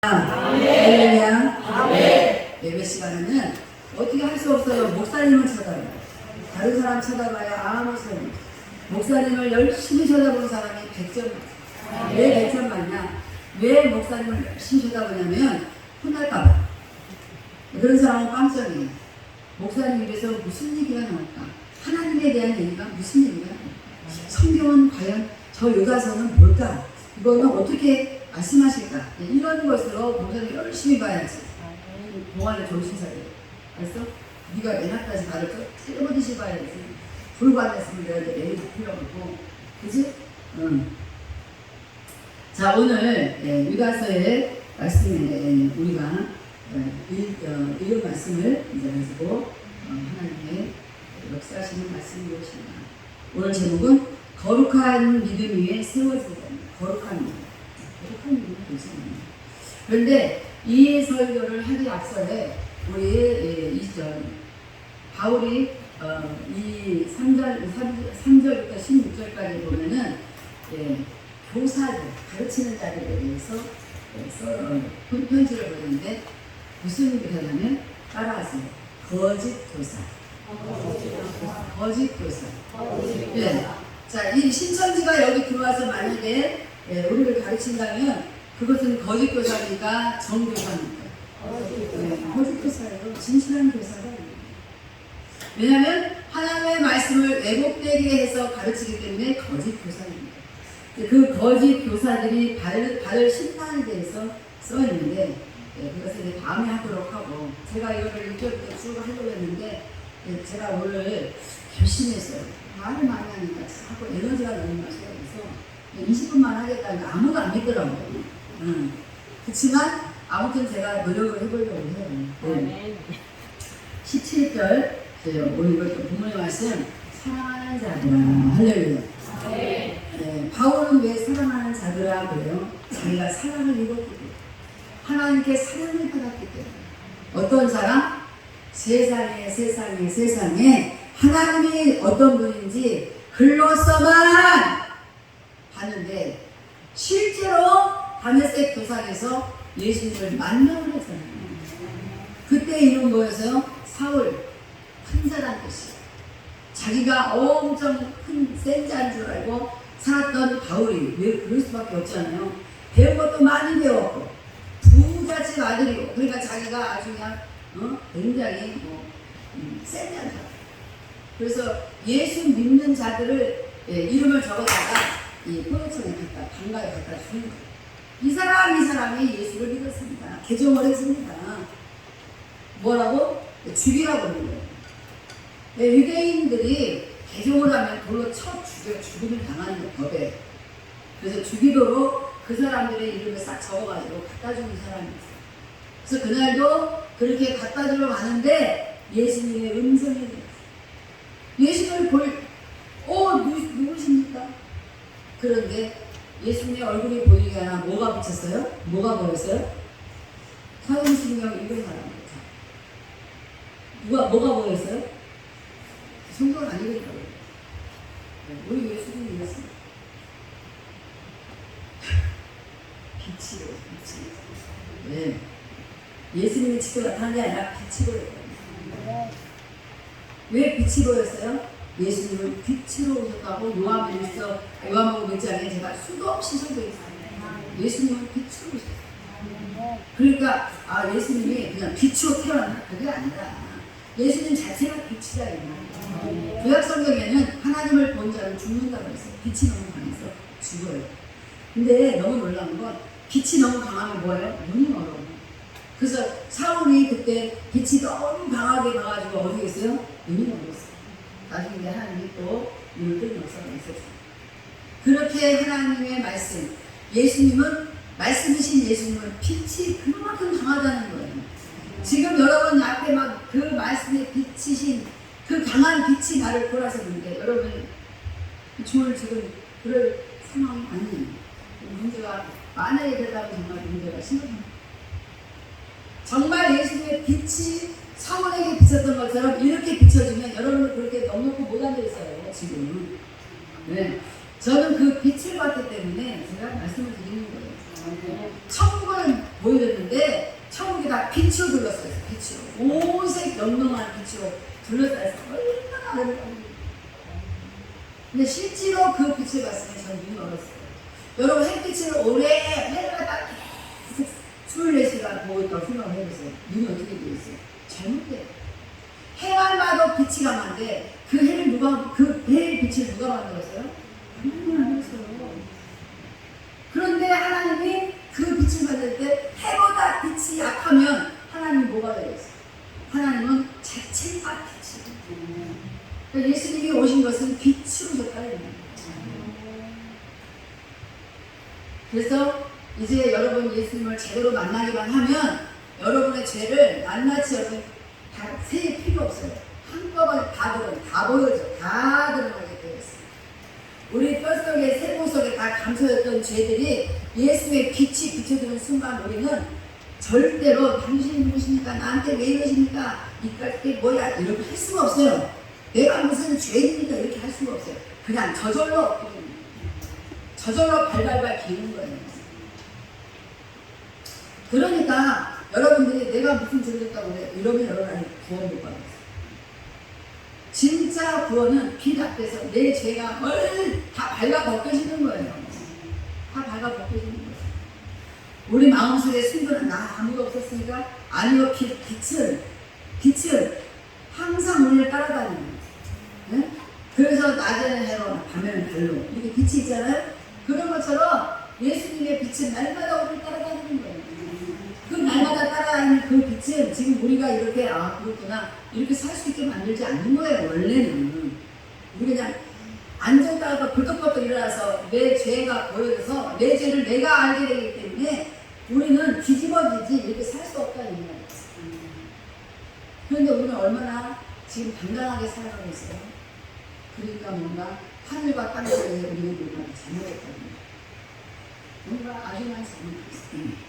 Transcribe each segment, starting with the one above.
할렐루야. 예배 시간에는 어떻게 할 수 없어요. 목사님을 쳐다봐요. 다른 사람 쳐다봐야 아무 소용. 목사님을 열심히 쳐다보는 사람이 100점 맞아요. 왜 100점 맞냐? 왜 목사님을 열심히 쳐다보냐면 혼날까봐. 그런 사람은 깜짝이에요. 목사님 입에서 무슨 얘기가 나올까? 하나님에 대한 얘기가 무슨 얘기가 나올까? 성경은 과연 저 요다서는 뭘까? 이거는 어떻게 말씀하실까? 이런 것으로 목사님 열심히 봐야지. 동안에 정신차려. 알았어? 네가 내나까지 나를 찔러보듯이 봐야지. 불관했으면 내가 내일 필요 없고. 그치? 응. 자, 오늘 유다서의 말씀에 우리가 이런 말씀을 이제 가지고 하나님의 역사하시는 말씀이 무엇인가. 오늘 제목은 거룩한 믿음 위에 세워지다. 거룩한 믿음. 거룩한 믿음이 괜찮아요. 그런데 이 설교를 하기 앞서에 우리 바울이 이 3절부터 16절까지 보면은 교사들, 가르치는 자들에 대해서 편지를 보냈는데 무슨 교사냐면 따라하세요. 거짓 교사. 거짓 교사. 네. 자, 이 신천지가 여기 들어와서 만약에 우리를 가르친다면 그것은 거짓 교사니까 정교사니까. 거짓 교사예요. 진실한 교사가 아니에요. 왜냐하면 하나님의 말씀을 왜곡되게 해서 가르치기 때문에 거짓 교사입니다. 그 거짓 교사들이 받을 심판에 대해서 써 있는데 그것을 이제 다음에 하도록 하고, 제가 이거를 1절부터 쭉 하려고 했는데 제가 오늘 열심히 했어요. 말을 많이 하니까 자꾸 에너지가 너무 많아서 20분만 하겠다니까 아무도 안 믿더라고요. 그렇지만 아무튼 제가 노력을 해보려고 해요. 17절 오늘 이것도 본문의 말씀, 사랑하는 자들아. 할렐루야. 바울은 왜 사랑하는 자들아 그래요? 자기가 사랑을 입었기 때문에, 하나님께 사랑을 받았기 때문에. 어떤 사람? 세상에 하나님이 어떤 분인지 글로서만 봤는데 실제로 다메섹 도상에서 예수님을 만나을 했잖아요. 그때 이름 뭐였어요? 사울, 큰 자란 뜻이에요. 자기가 엄청 센 자인 줄 알고 살았던 바울이 왜 그럴 수밖에 없잖아요. 배운 것도 많이 배웠고 부잣집 아들이고, 그러니까 자기가 아주 그냥 굉장히 센 자인 줄 알아요. 그래서 예수 믿는 자들을 이름을 적어다가 이 포도청에 방가에 갖다 주는 거예요. 이 사람이 예수를 믿었습니다. 개종을 했습니다. 뭐라고? 죽이라고 그러는 거예요. 유대인들이 개종을 하면 돌로 쳐 죽여 죽음을 당하는 거, 법에. 그래서 죽이도록 그 사람들의 이름을 싹 적어가지고 갖다 주는 사람이 있어요. 그래서 그날도 그렇게 갖다 주러 가는데 예수님의 음성이 들렸어요. 예수님을 누구십니까? 그런데 예수님의 얼굴이 보이게 하나 뭐가 붙였어요? 뭐가 보였어요? 사도신경 읽은 사람입니다. 뭐가 보였어요? 성경 안 읽으니까요. 우리 예수님이 이랬습니다. 빛이요, 빛이. 네. 예수님의 직접 나타난 게 아니라 빛이 보였어요. 왜 빛이 보였어요? 예수님은 빛으로 오셨다고 요한복음 1장에 제가 수도 없이 설교했어요. 예수님은 빛으로 오셨어요. 그러니까 예수님이 그냥 빛으로 태어났다, 그게 아니라 예수님 자체가 빛이다 이 말이에요. 구약 성경에는 하나님을 본 자는 죽는다고 했어요. 빛이 너무 강해서 죽어요. 근데 너무 놀라운 건 빛이 너무 강하면 뭐예요? 눈이 멀어요. 그래서 사울이 그때 빛이 너무 강하게 가가지고 어디 있어요? 눈이 멀었어요. 나중에 하나님이 또 눈을 뜬 역사가 있었어요. 그렇게 하나님의 말씀, 예수님은, 말씀이신 예수님은 빛이 그만큼 강하다는 거예요. 지금 여러분 앞에 막 그 말씀에 비치신 그 강한 빛이 나를 돌아서는데 여러분 지금 그럴 상황이 아니에요. 문제가 만약에 되다면 정말 문제가 심각합니다. 정말 예수님의 빛이 사울에게 비쳤던 것처럼 이렇게 비춰주면 여러분은 그렇게 넉넉히 못 앉아있어요. 지금. 네. 저는 그 빛을 봤기 때문에 제가 말씀을 드리는 거예요. 천국은 보여줬는데 천국이 다 빛으로 둘러싸였어. 빛으로 온색 영롱한 빛으로 둘러싸여서 얼마나 아름다운지. 근데 실제로 그 빛을 봤으면 저는 눈이 얼었어요. 여러분 햇빛을 오래 해가 딱 계속 24시간 보고 있다고 생각을 해보세요. 눈이 어떻게 되어 있어요? 잘못돼요. 해만 봐도 빛이 강한데 그 해의 빛을 누가 만들었어요? 하나님이 만들었어요. 그런데 하나님이 그 빛을 받을 때 해보다 빛이 약하면 하나님이 뭐가 되겠어요? 하나님은 자체가 빛이에요. 그러니까 예수님이 오신 것은 빛으로 줬다는 거예요. 그래서 이제 여러분 예수님을 제대로 만나기만 하면 여러분의 죄를 낱낱이 여러분 다 세일 필요 없어요. 한꺼번에 다 보여져. 다 드러나게 되어 있어요. 우리 뼛속에 세포 속에 다 감춰졌던 죄들이 예수의 빛이 비춰지는 순간 우리는 절대로 당신이 누구십니까? 나한테 왜 이러십니까? 이게 뭐야? 이렇게 할 수가 없어요. 내가 무슨 죄인이다 이렇게 할 수가 없어요. 그냥 저절로 발발발 기는 거예요. 그러니까 여러분들이 내가 무슨 죄를 했다고 그래? 이러면 여러분 구원 못 받았어요. 진짜 구원은 빛 앞에서 내 죄가 다 발가 벗겨지는 거예요. 다 발가 벗겨지는 거예요. 우리 마음속에 순전한 나 아무도 없었으니까 아니요. 빛은 항상 우리를 따라다니는 거예요. 네? 그래서 낮에는 해로 밤에는 달로 이렇게 빛이 있잖아요. 그런 것처럼 예수님의 빛은 날마다 우리를 따라다니는 거예요. 그 날마다 따라다니는 그 빛은 지금 우리가 이렇게 그렇구나 이렇게 살 수 있게 만들지 않는 거예요. 원래는 우리 그냥 앉았다가 벌떡벌떡 일어나서 내 죄가 보여져서 내 죄를 내가 알게 되기 때문에 우리는 뒤집어지지 이렇게 살 수 없다는 거예요. 그런데 우리는 얼마나 지금 당당하게 살아가고 있어요. 그러니까 뭔가 하늘과 땅 사이에 우리는 뭔가 잘못했거든요. 뭔가 아주 많이 잘못했어요.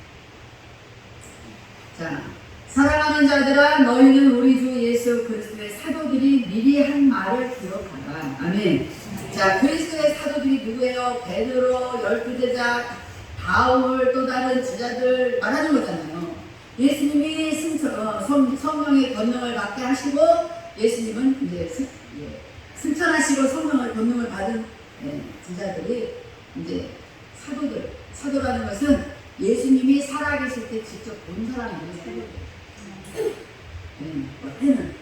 자, 사랑하는 자들아 너희는 우리 주 예수 그리스도의 사도들이 미리 한 말을 기억하라. 아멘. 자, 그리스도의 사도들이 누구예요? 베드로, 12제자, 바울, 또 다른 제자들 말하는 거잖아요. 예수님이 성령의 권능을 받게 하시고 예수님은 이제 승천하시고 성령의 권능을 받은 제자들이 이제 사도라는 것은 예수님이 살아계실 때 직접 본 사람이에요. 사도들. 어때는?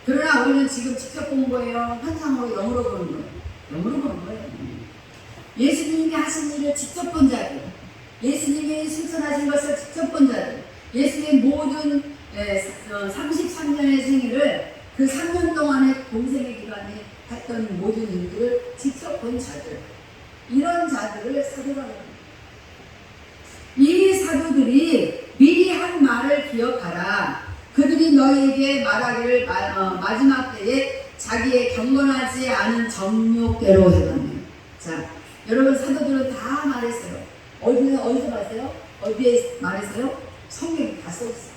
그러나 우리는 지금 직접 본 거예요. 환상으로 영으로 보는 거예요. 영으로 보는 거예요. 예수님이 하신 일을 직접 본 자들, 예수님이 승천하신 것을 직접 본 자들, 예수님의 모든 33년의 생일을 그 3년 동안의 공생의 기간에 했던 모든 일들을 직접 본 자들, 이런 자들을 사도라고 합니다. 이 사도들이 미리 한 말을 기억하라. 그들이 너희에게 말하기를 마지막 때에 자기의 경건하지 않은 정욕대로 해봤네요. 자, 여러분 사도들은 다 말했어요. 어디서 말했어요? 어디에 말했어요? 성경에 다 써있어요.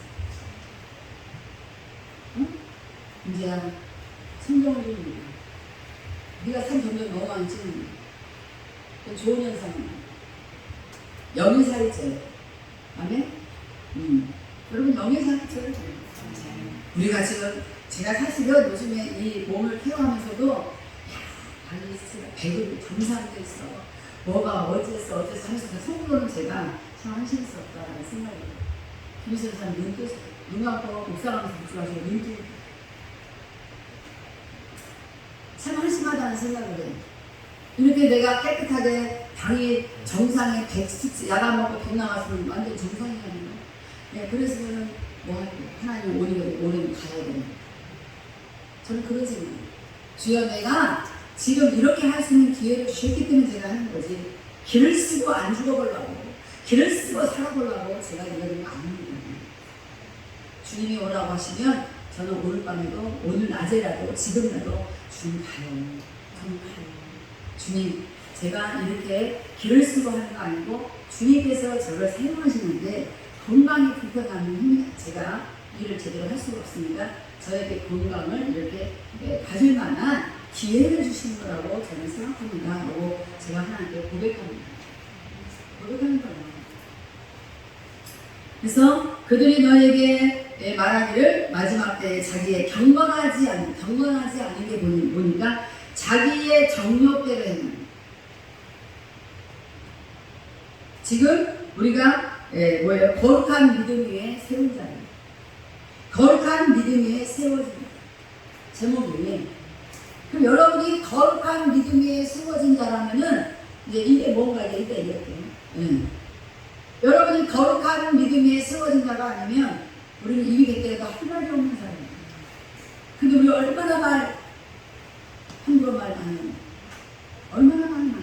응? 이제야 성경을 좀 읽어. 네가 산 점점 너무 많이 찍는 거. 좋은 현상이야. 영의사일죄. 아멘? 여러분 영의사일죄를 해요. 우리가 지금 제가 사실은 요즘에 이 몸을 케어하면서도 알리스가 배도 정상돼 있어. 뭐가 어째서 하면서 속으로는 제가 참 한심스럽다라는 생각이 들어요. 김희선 사람 눈 감고 옥상하면서 묵주하시고 눈뜨 참 한심하다는 생각을 해요. 이렇게 내가 깨끗하게 방이 정상에 100 야간 먹고 100 나왔으면 완전 정상이 아니에요. 네, 그랬으면 뭐 할게요? 하나님 오래 가야 되는 저는 그런 생각이에요. 주여 내가 지금 이렇게 할 수 있는 기회를 주셨기 때문에 제가 하는 거지. 길을 쓰고 안 죽어보려고, 길을 쓰고 살아보려고 제가 이러는 거 아닙니다. 주님이 오라고 하시면 저는 오늘 밤에도, 오늘 낮에라도, 지금이라도 주님 가요. 저는 가요. 주님, 제가 이렇게 길을 쓰고 하는 거 아니고 주님께서 저를 사용하시는데 건강이 불편하면 제가 일을 제대로 할 수가 없으니까 저에게 건강을 이렇게 가질 만한 기회를 주신 거라고 저는 생각합니다. 라고 제가 하나님께 고백합니다. 고백하는 거예요. 그래서 그들이 너에게 말하기를 마지막 때에 자기의 경건하지 않은 게 보니까 자기의 정욕대로 했는. 지금 우리가 뭐예요? 거룩한 믿음 위에 세운 자예요. 거룩한 믿음 위에 세워진 제목이. 그럼 여러분이 거룩한 믿음 위에 세워진 자라면은 이제 이게 뭔가 이제 이렇게. 여러분이 거룩한 믿음 위에 세워진 자가 아니면 우리는 입이 뱉더라도 할 말이 없는 사람이에요. 근데 우리 얼마나 함부로 말 많이 얼마나 많이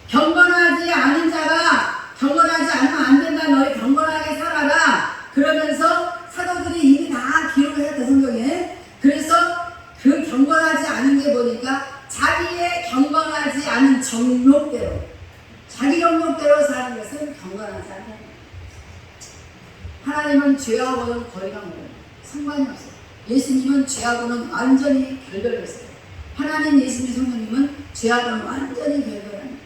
경건하지 않은 자가 경건하지 않으면 안 된다. 너희 경건하게 살아라. 그러면서 사도들이 이미 다 기록을 했대 성경에. 그래서 그 경건하지 않은 게 보니까 자기의 경건하지 않은 정욕대로 자기 정욕대로 사는 것은 경건하지 않다. 하나님은 죄하고는 거리가 멀어요. 상관이 없어요. 예수님은 죄하고는 완전히 결별했어요. 하나님 예수님 성령님은 죄하고는 완전히 결별합니다.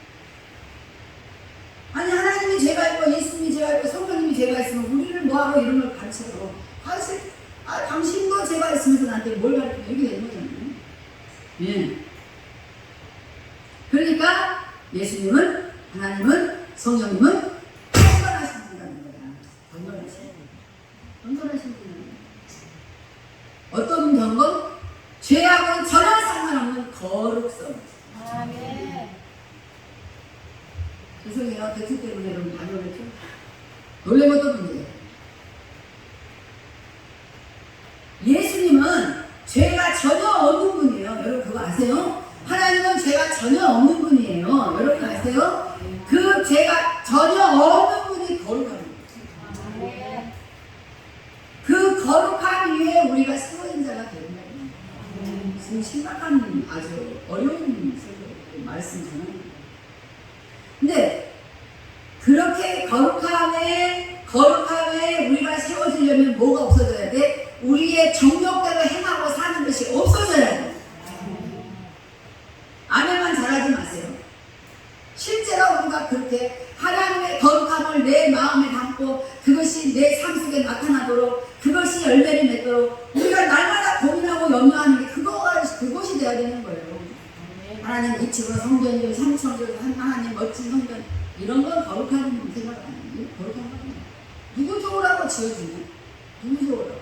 아니 하나님이 죄가 있고 예수님이 죄가 있고 성령님이 죄가 있으면 우리를 뭐하러 이런 걸 가르쳐요. 당신도 죄가 있으면서 나한테 뭘 가르쳐 이렇게 되는 거잖아요. 예. 그러니까 예수님은 하나님은 성령님은 경건하신 분이라는 거야. 경건하신 분이에요. 어떤 경건? 죄하고는 전혀 상관없는 거룩성. 아멘. 죄송해요. 대체 때문에 여러분 많이 놀랬죠? 놀란 것도 문제예요. 예수님은 죄가 전혀 없는 분이에요. 여러분 그거 아세요? 하나님은 죄가 전혀 없는 분이에요. 여러분 아세요? 그 죄가 전혀 없는 분이 거룩한 분이에요. 그 거룩한 위에 우리가 세워진 자가 된다. 지금 심각한 아주 어려운 말씀 전합니다. 근데 그렇게 거룩함에 우리가 세워지려면 뭐가 없어져야 돼? 우리의 정욕대로 행하고 사는 것이 없어져야 돼. 아멘만 잘하지 마세요. 실제로 우리가 그렇게 하나님의 거룩함을 내 마음에 담고 그것이 내 삶 속에 나타나도록 그것이 열매를 맺도록 우리가 날마다 고민하고 염려하는 게 그것이 되어야 되는 거예요. 하나님 이 집은 성전이고 삼성전 하나님 멋진 성전 이런 건 거룩한 생각 아니에요. 거룩한 거 아니에요. 누구 좋으라고 지어주냐? 누구 좋으라고?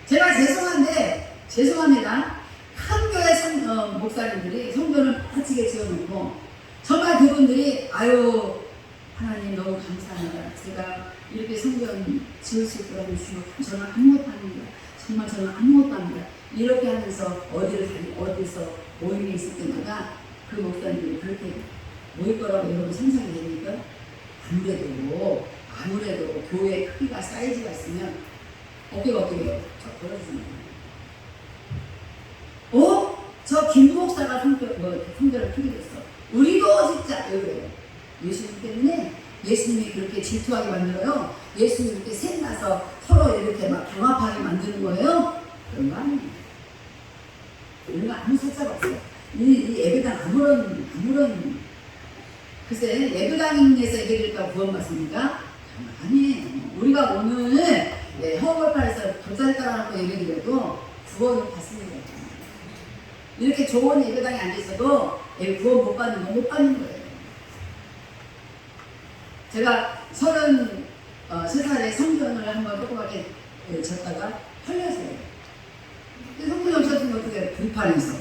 제가 죄송합니다. 큰 교회 목사님들이 성전을 빠지게 지어놓고 정말 그분들이 아유 하나님 너무 감사합니다. 제가 이렇게 성전 지을 수 있도록 해주시고 저는 아무것도 아닙니다. 정말 저는 아무것도 아닙니다. 이렇게 하면서 어디서 모임이 있을 때마다 그 목사님들이 그렇게 모일 거라고 여러분 상상이 됩니까? 아무래도 교회 크기가 사이즈가 있으면 어깨가 어떻게 해요? 저 벌어지는 거예요. 저 김 목사가 성전을 크게 됐어. 우리도 진짜 왜요? 예수님 때문에 예수님이 그렇게 질투하게 만들어요. 예수님이 이렇게 셋나서 서로 이렇게 막 경합하게 만드는 거예요. 그런 거 아니에요. 이런 거 아무 살짝 없어요. 이 예배당 아무런 글쎄 예배당에서 예배드릴까 구원받습니까? 아니에요. 우리가 오늘 허벌판에서 돗자리 깔아놓고 예배드려도 구원을 받습니다. 이렇게 좋은 예배당에 앉아있어도 구원 못 받는 거 못 받는 거예요. 제가 33살에 성전을 한번 조그맣게 졌다가 털렸어요. 근데 성전이 없었으면 어떻게 해요? 들판에서.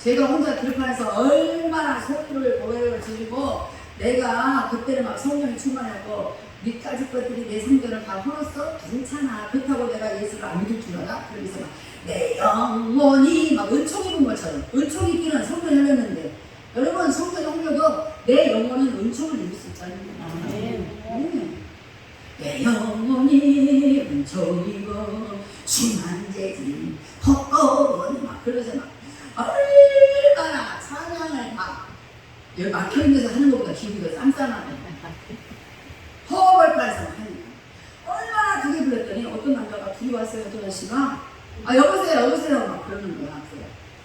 제가 혼자 들판에서 얼마나 소리를 고백을 지르고 내가 그때는 막 성령이 충만하고 밑까지 것들이 내 성전을 다 헐었어? 괜찮아. 그렇다고 내가 예수를 안 믿을 줄 알아? 그러면서 막 내 영혼이 막 은총이 본 것처럼 은총이 끼는 성전이 흘렸는데 여러분 성전이 흘려도 내 영혼은 은총을 입을 수 있다는 거예요. 내 영혼이 은총이고 심한 죄진 헛것은 막 그러면서 막 얼마나 찬양을 막 여기 막혀있는 데서 하는 것보다 기분이 더 쌈쌈하네. 허벌판에서 막 하니까 얼마나 크게 불렀더니 어떤 남자가 둘이 왔어요. 어떤 아저씨가 여보세요 막 그러는 거야.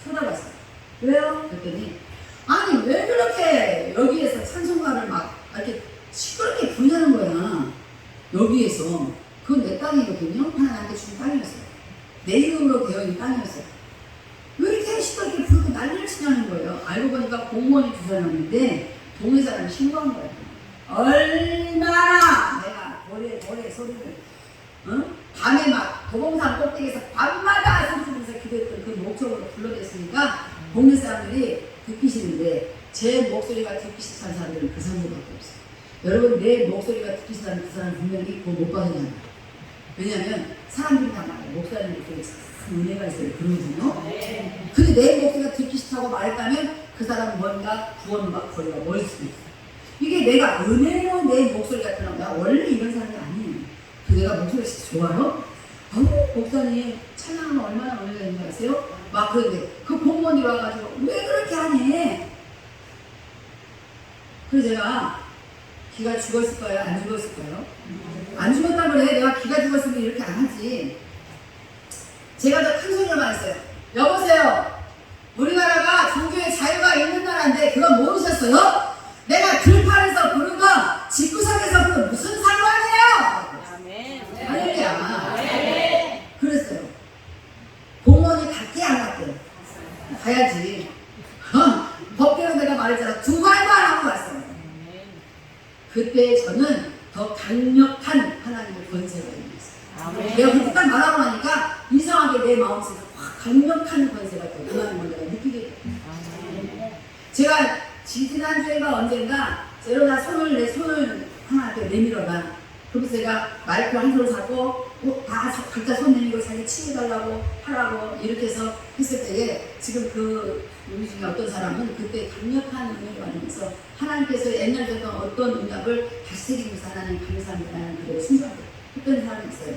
쳐다봤어요. 왜요? 그랬더니 아니 왜 그렇게 여기에서 찬송가를 막 이렇게 여기에서 그건 내 땅이거든요. 하나님한테 준 땅이었어요. 내 이름으로 되어 있는 땅이었어요. 왜 이렇게 시끄럽게 부르고 난리를 치냐는 거예요. 알고 보니까 공무원이 두 사람인데 동네 사람이 신고한 거예요. 얼마나 내가 모래 소리를 밤에 막 도봉산 꼭대기에서 밤마다 소리면서 기도했던 그 목적으로 불러댔으니까 동네 사람들이 듣기 싫은데 제 목소리가 듣기 싫다는 사람들은 그 사람들밖에 없어요. 여러분 내 목소리가 듣기 싫다는 그 사람 분명히 그거 못 받으냐고요. 왜냐면 사람들이 다 말해요. 목사님 목소리 참 은혜가 있어요. 그러거든요. 근데 내 목소리가 듣기 싫다고 말했다면 그 사람은 뭔가 구원과 거리가 멀 수도 있어요. 이게 내가 은혜로 내 목소리가 들어나 원래 이런 사람이 아니에요. 그 내가 목소리가 진짜 좋아요? 목사님 찬양하면 얼마나 은혜가 있는 거 아세요? 막 그런데 그 공무원이 와가지고 왜 그렇게 하니? 그래서 제가 기가 죽었을까요? 안 죽었을까요? 안 죽었다 그래. 내가 기가 죽었으면 이렇게 안 하지. 제가 더 큰 소리를 많이 했어요. 여보세요. 우리나라가 종교의 자유가 있는 나라인데 그건 모르셨어요? 내가 들판에서 부른 거 집구석에서 부른 무슨 상관이에요? 할렐루야. 그랬어요. 공무원이 갈게 안 갈게? 가야지. 법대로 내가 말했잖아. 두 말도 안 하고 갔어요. 그때 저는 더 강력한 하나님의 권세가 있었어요. 내가 그렇게 딱 말하고 나니까 이상하게 내 마음속에 확 강력한 권세가 더 임하는 걸 내가 느끼게 됐어요. 제가 지난주에가 언젠가 일어나 내 손을 하나 이렇게 내밀어봐. 그래서 제가 마이크 한 손을 잡고 다 각자 손 내밀고 자기 치워달라고 하라고 이렇게 해서 했을 때에 지금 그 우리 중에 어떤 사람은 그때 강력한 은혜를 받으면서 하나님께서 옛날 줬던 어떤 응답을 다시 새기면서 하나님 감사합니다라는 그대로 순종하고 했던 사람이 있어요.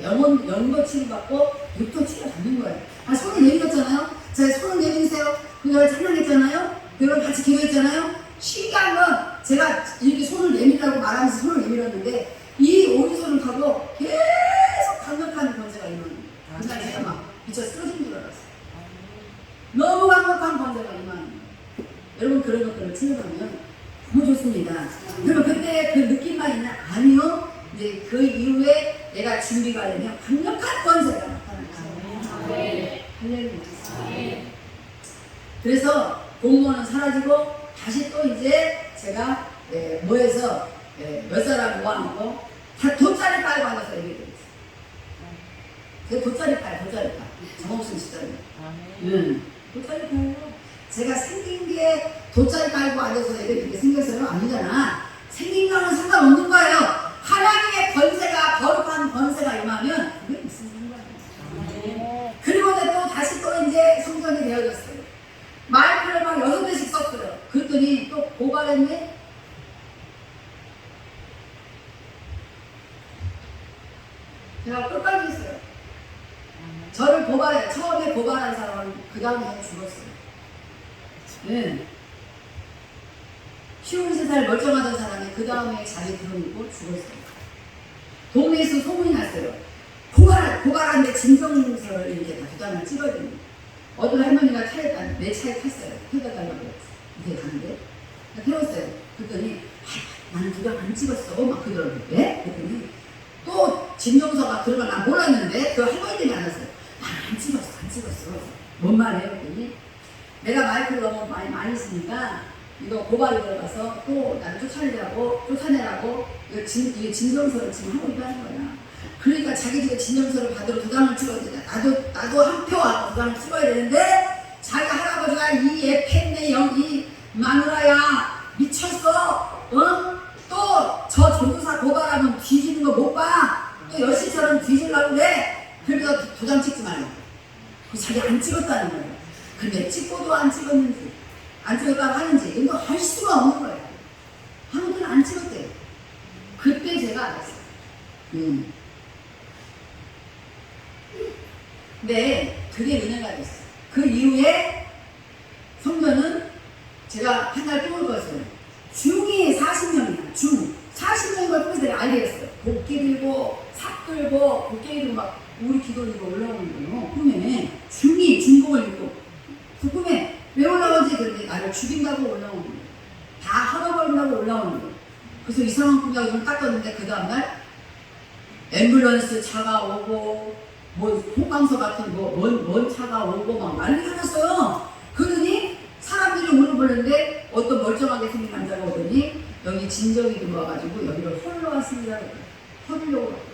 영도 치료받고 육도 치료받는 거예요. 손을 내밀었잖아요. 자, 손을 내밀으세요. 그걸 찬양했잖아요. 그걸 같이 기도했잖아요. 신기한 건 제가 이렇게 손을 내밀라고 말하면서 손을 내밀었는데 이 오른손을 하고 계속 강력한 권세가 있는 거예요. 그날 제가 막 미쳐 쓰러진 줄 알았어요. 너무 강력한 권세가 임하는 거예요. 여러분 그런 것들을 체험하면 너무 좋습니다. 그러면 그때 그 느낌만 있나? 아니요. 이제 그 이후에 내가 준비가 되면 강력한 권세가 나타나는 거예요. 할렐루야. 그래서 공무원은 사라지고 다시 또 이제 제가 모여서 몇 사람 모아놓고 다 돗자리 깔고 앉아서 얘기를 했어요. 그 돗자리 깔. 정없으면 진짜로. 돗자리 깔고 제가 생긴 게 돗자리 깔고 앉아서 이렇게 생겼어요? 아니잖아. 생긴 거는 상관없는 거예요. 하나님의 권세가 거룩한 권세가 임하면 그게 무슨 상관이에요. 그리고 또 다시 또 이제 성전이 되어졌어요. 마이크를 막 6대씩 썼어요. 그랬더니 또 고발했네? 제가 끝까지 했어요. 저를 처음에 고발한 사람은 그 다음에 죽었어요. 네. 53살 멀쩡하던 사람이 그 다음에 자리에 들어오고 죽었어요. 동네에서 소문이 났어요. 고발한데 진정서를 이렇게 다 도장을 찍어야 됩니다. 어떤 할머니가 내 차에 탔어요. 태워달라고 이렇게 가는데 태웠어요. 그랬더니 나는 도장 안 찍었어. 막 그러더라고요. 왜? 그랬더니 또 진정서가 들어가 난 몰랐는데 그 할머니들이 만났어요. 안 찍었어. 뭔 말이에요? 그랬더니 내가 마이크를 너무 많이 쓰니까 이거 고발이 들어가서 또 나를 쫓아내라고 이게 진정서를 지금 하고 있다는 거야. 그러니까 자기들이 진정서를 받으러 도장을 찍어야 돼. 나도 한 표하고 도장을 찍어야 되는데 자기 할아버지가 이 애팬네 이 마누라야 미쳤어. 또 저 전도사 고발하면 뒤지는 거 못 봐. 또 여시처럼 뒤질라고 그래. 그래서 도장 찍지 말라고. 자기 안 찍었다는 거예요. 근데 찍고도 안 찍었는지 안 찍었다고 하는지 이거 할 수가 없는 거예요. 아무튼 안 찍었대요. 그때 제가 알았어요. 네, 그게 은혜가 됐어요. 그 이후에 성전은 제가 한 달 꿈을 꿨어요. 중이 40명이야. 중 40명인 걸 꿈에서 내가 알게 됐어요. 복귀 들고 삽 들고 복귀 들고 막 우리 기도 들고 올라오는 거예요. 꿈에 중복을 입고 그 꿈에 왜 올라오지? 그런데 나를 죽인다고 올라오는 거예요. 다 헐어버린다고 올라오는 거예요. 그래서 이상한 꿈이라고 눈 닦았는데 그 다음날 앰뷸런스 차가 오고 뭐 소방서 같은 뭔 차가 오고 막 난리가 났어요. 그러더니 사람들이 물어보는데 어떤 멀쩡하게 생긴 남자가 오더니 여기 진정이 들어와가지고 여기를 헐러 왔습니다. 헐려고.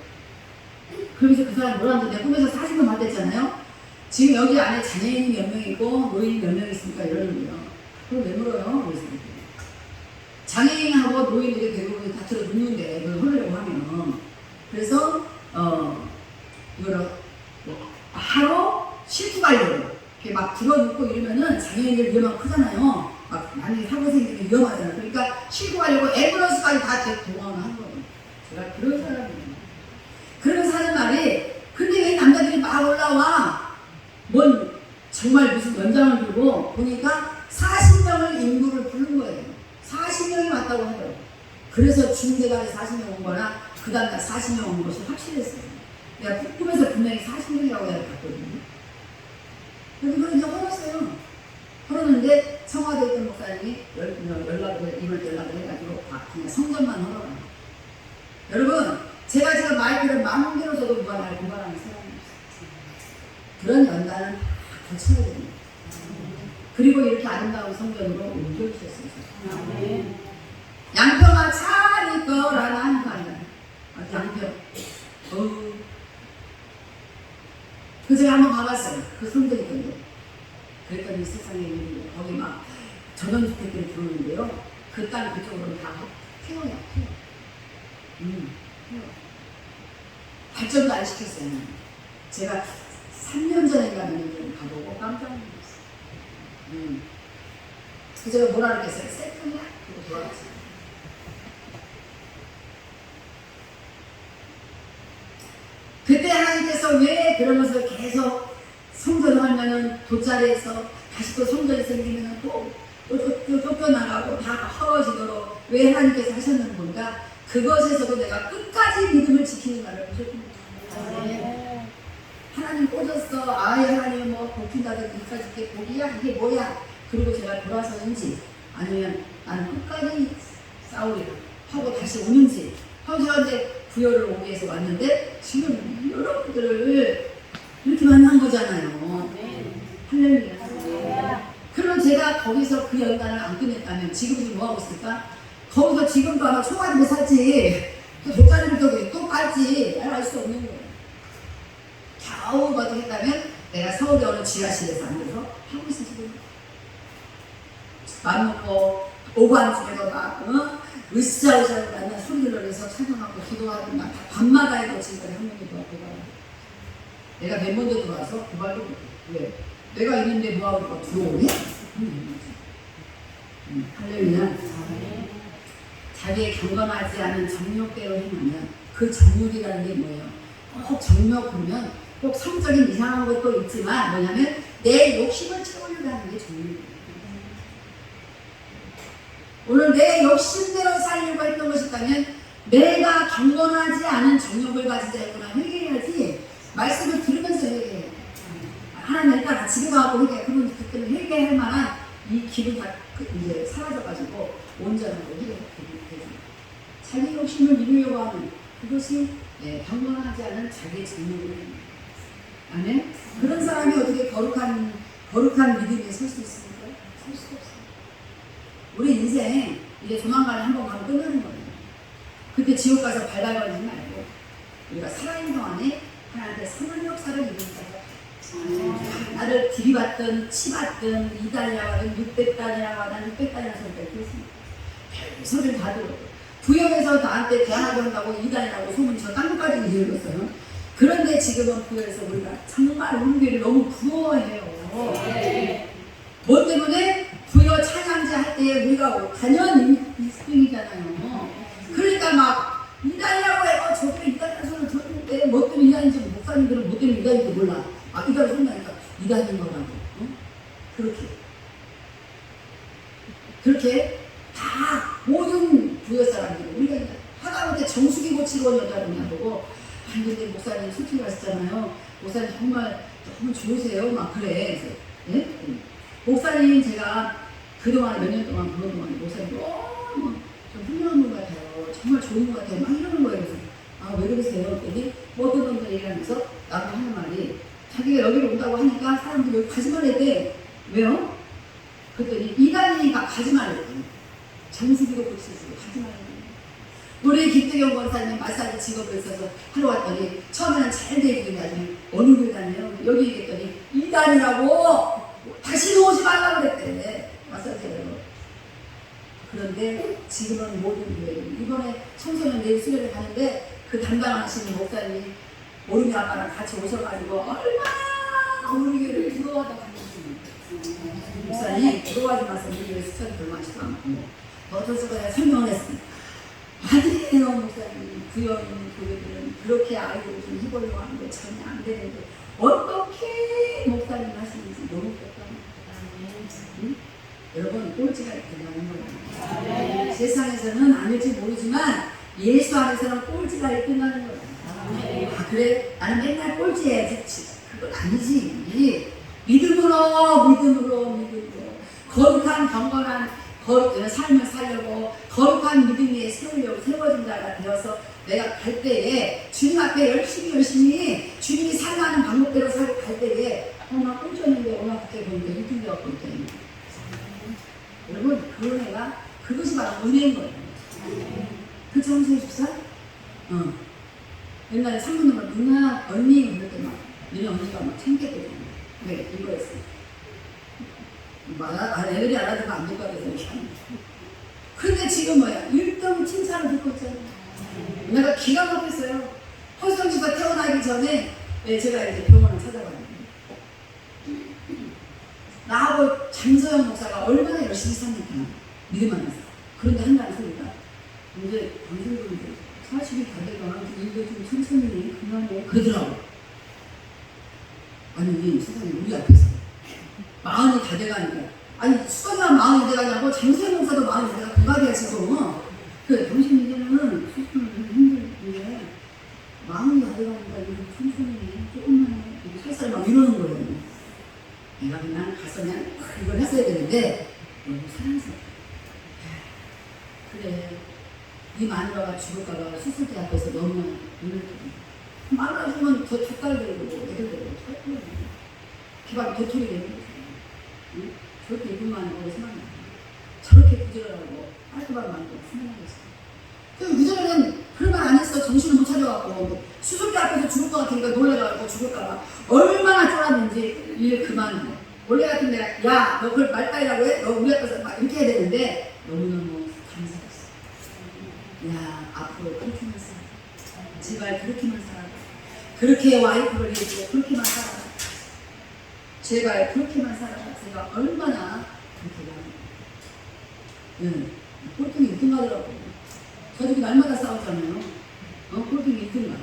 그러면서 그 사람이 뭐라는데 내 꿈에서 사진도 받았잖아요. 지금 여기 안에 장애인이 몇 명이고 노인이 몇 명 있습니까? 이러는 거예요. 그럼 왜 물어요? 그래서 장애인하고 노인들이 대부분 다 들어 눕는데 그걸 헐려고 하면 그래서 이거를 바로 실투 관리로 이렇게 막 들어눕고 이러면은 장애인들 위험하고 크잖아요. 막 만약에 사고 생기면 위험하잖아요. 그러니까 실투 관리고 앰뷸런스까지 다 동원을 한 거예요. 제가 그런 사람이에요. 그러면서 하는 말이 근데 왜 남자들이 막 올라와? 뭔 정말 무슨 연장을 들고 보니까 40명을 인부를 부른 거예요. 40명이 왔다고 하더라고요. 그래서 중대간에 40명 온 거나 그 다음날 40명 온 것이 확실했어요. 내가 꿈에서 분명히 40명이라고 내가 봤거든요. 그래서 그걸 이제 헐었어요. 헐었는데 청와대에 있던 목사님이 이번 연락을 해가지고 그냥 성전만 헐어가요. 여러분 제가 마이크를 마음대로 저도 무관하는 사람이 없어요. 그런 연단은 다 거쳐야 됩니다. 그리고 이렇게 아름다운 성전으로 옮겨주셨어요. 양평아 잘 있거라 하는 거 아니야. 양평. 그 제가 한번 가봤어요. 그 성전이 있던데. 그랬더니 세상에 거기 막 전원주택들이 들어오는데요. 그 땅 그쪽으로는 다 태워요. 발전도 안 시켰어요. 제가 3년 전에 가보고 깜짝 놀랐어요. 그 제가 뭐라 그랬어요? 세팅이야? 그거 돌아갔어요. 그때 하나님께서 왜 그러면서 계속 성전을 하면은 돗자리에서 다시 또 성전이 생기면은 또 쫓겨나가고 다 헐어지도록 왜 하나님께서 하셨는 건가? 그것에서도 내가 끝까지 믿음을 지키는 나를 보셨습니다. 하나님 꽂았어. 아예 하나님 뭐 복힌다든 끝까지 이게 복이야? 이게 뭐야? 그리고 제가 돌아서는지 아니면 나는 끝까지 싸우리라 하고 다시 오는지 하고 제가 이제 부여를 오기 위해서 왔는데 지금 여러분들을 이렇게 만난 거잖아요. 할렐루야. 그럼 제가 거기서 그 연단을 안 끝냈다면 지금 뭐 하고 있을까? 거기서 지금도 아마 초가집에 살지 또 돗자리를 또 깔지 알 수 없는 거예요. 겨우 버티겠다면 내가 서울에 어느 지하실에서 앉아서 하고 있을지도 몰라요. 맘 놓고 오반 중에도 막 으쌰으쌰 만나 소리를 내서 찬양하고 기도하고 막 밤마다 해도 지금까지 한 명도 앞에 가요. 내가 맨 먼저 들어와서 그 말도 못해. 왜? 내가 있는데 뭐하고 들어오니? 할렐루야. 자기의 경건하지 않은 정욕대로 행하면 그 정욕이라는 게 뭐예요? 꼭 정욕 보면 꼭 성적인 이상한 것도 있지만 뭐냐면 내 욕심을 채우려고 하는 게 정욕이에요. 오늘 내 욕심대로 살려고 했던 것이 있다면 내가 경건하지 않은 정욕을 가지자 했구나 회개해야지. 말씀을 들으면서 회개해요. 하나님 일단 같이 기도하고 회개해. 그러면 그때는 회개할 만한 이 길이 다 이제 사라져가지고 온전하고 회개해요. 자기 욕심을 이루려고 하는 그것이 경건하지 않은 자기의 정욕을 아멘? 그런 사람이 어떻게 거룩한 믿음에 설 수 있습니까? 설 수가 없어요. 우리 인생 이제 조만간에 한번 가면 끝나는 거예요. 그때 지옥 가서 발발거리지 말고 우리가 살아있는 동안에 하나님한테 선한 역사를 이루자. 나를 들이받든 치받든 2단이라고 하든 600단이라고 하든 600단이라는 소리가 그렇습니다. 소리를 다 들었고 부여에서 나한테 대안하게 한다고 2단이라고 소문이 저 땅끝까지 이르렀어요. 그런데 지금은 부여에서 우리가 정말 우리 교회를 너무 부러워해요. 뭐 때문에? 부여 찬양제 할 때 우리가 단연 1등이잖아요. 그러니까 막 2단이라고 해요. 저들이 2단이라는 소리를 들었는데 뭐 때문에 2단인지 목사님들은 뭐 때문에 2단인지 몰라. 2단을 소리나니까 2단인 거라고. 그렇게 다 모든 부여 사람들이 우리가 하다못해 정수기 고치러 온 여자를 보고 근데 목사님 솔직히 하셨잖아요. 목사님 정말 너무 좋으세요. 막 그래. 예? 목사님 제가 그동안 몇 년 동안 부른 동안 목사님 너무 좀 훌륭한 분 같아요. 정말 좋은 분 같아요. 막 이러는 거예요. 그래서 아, 왜 그러세요? 그랬더니 뭐 어떤 놈들 얘기하면서 나도 하는 말이 자기가 여기로 온다고 하니까 사람들이 여기 가지 말랬대. 왜요? 그랬더니 이단이니까 가지 말랬더니 정수기도 고치시고 가지 말랬더니 우리 김태경 권사님 마사지 직업을 있어서 하러 왔더니 처음에는 잘 되고 나중에 어느 교회 다녀요? 여기 얘기했더니 이단이라고 다시는 오지 말라고 그랬대. 마사지를. 그런데 지금은 모든 교회 이번에 청소년 내일 수련회 가는데 그 담당하시는 목사님이 모르미 아빠랑 같이 오셔가지고 얼마나 우리 교회를 부러워하다 가셨습니다. 목사님 부러워하지 마세요. 우리 교회 수련회 별로 하시도 않고 어떠서 그냥 설명을 했습니다. 아니에요 목사님. 구역 있는 교회들은 그렇게 아이들을 좀 해보려고 하는데 전혀 안 되는데 어떻게 목사님 하시는지 너무 깜깜합니다. 응? 여러분 꼴찌가 있다는 거예요. 세상에서는 아닐지 모르지만 예수 안에서는 꼴찌가 있다는 거예요. 아 그래? 나는 맨날 꼴찌해야지. 그건 아니지. 믿음으로 거룩한 경건한 삶을 살려고 거룩한 믿음 위에 세워진 자가 되어서 내가 갈 때에 주님 앞에 열심히 주님이 살아가는 방법대로 살고 갈 때에 나 꼴찌였는데 오늘 밖에 보니까 1등 되었고 있더니 여러분 그런 애가 그것이 바로 은혜인 거예요. 그쵸 홍수의 집사? 옛날에 상무님을 누나 언니 그럴 때 막 너네 언니가 막 챙겼거든요. 네 이거였어. 애들이 알아두면 안 될 것 같아서 이렇게 하는 거야. 근데 지금 뭐야 1등 칭찬을 듣고 있잖아. 내가 기가 막혔어요. 홍수의 집사 태어나기 전에 제가 이제 병원을 찾아갔는데 나하고 장서영 목사가 얼마나 열심히 삽니까? 믿음 안에서. 그런데 한다는 소리가 이제 방송도 40이 다 되거나 일도 좀 천천히 그만해 그러더라고. 아니 세상에 우리 앞에서 마흔이 다 돼가니까 아니 수건이가 마흔이 돼가냐고 장서영 목사도 마흔이 돼가 그만이야 지금. 그래 당신 이제는 수술을 힘들는데 마흔이 다 돼가니까 이거 천천히 조금만 해 살살 막 이러는 거예요. 내가 그냥 가서 그냥 이걸 했어야 되는데 너무 사랑스럽다. 그래 이 마누라가 죽을까봐 수술대 앞에서 너무나 눈을 뜨고 마누라 죽으면 더 족갈 되고 애들 되고 기밥 도토리 되는 거지. 응? 저렇게 이쁜 마누라가 생각나. 저렇게 부지런하고 깔끔한 마누라가 생각나겠어. 그 무전에는 그런 말 안 했어. 정신을 못 차려갖고 수술대 앞에서 죽을 것 같으니까 놀래가지고 죽을까봐 얼마나 쫄았는지 일 그만해. 원래 같은 데가 야 너 그걸 말빨이라고 해? 너 우리 앞에서 막 이렇게 해야 되는데 너무너무 감사했어. 야 앞으로 그렇게만 살아. 제발 그렇게만 살아. 그렇게 와이프를 해주고 그렇게만 살아. 제발 그렇게만 살아. 제가 얼마나 그렇게 꼴등이 1등 하더라고. 저들이 날마다 싸웠잖아요. 꼴등이 1등 가.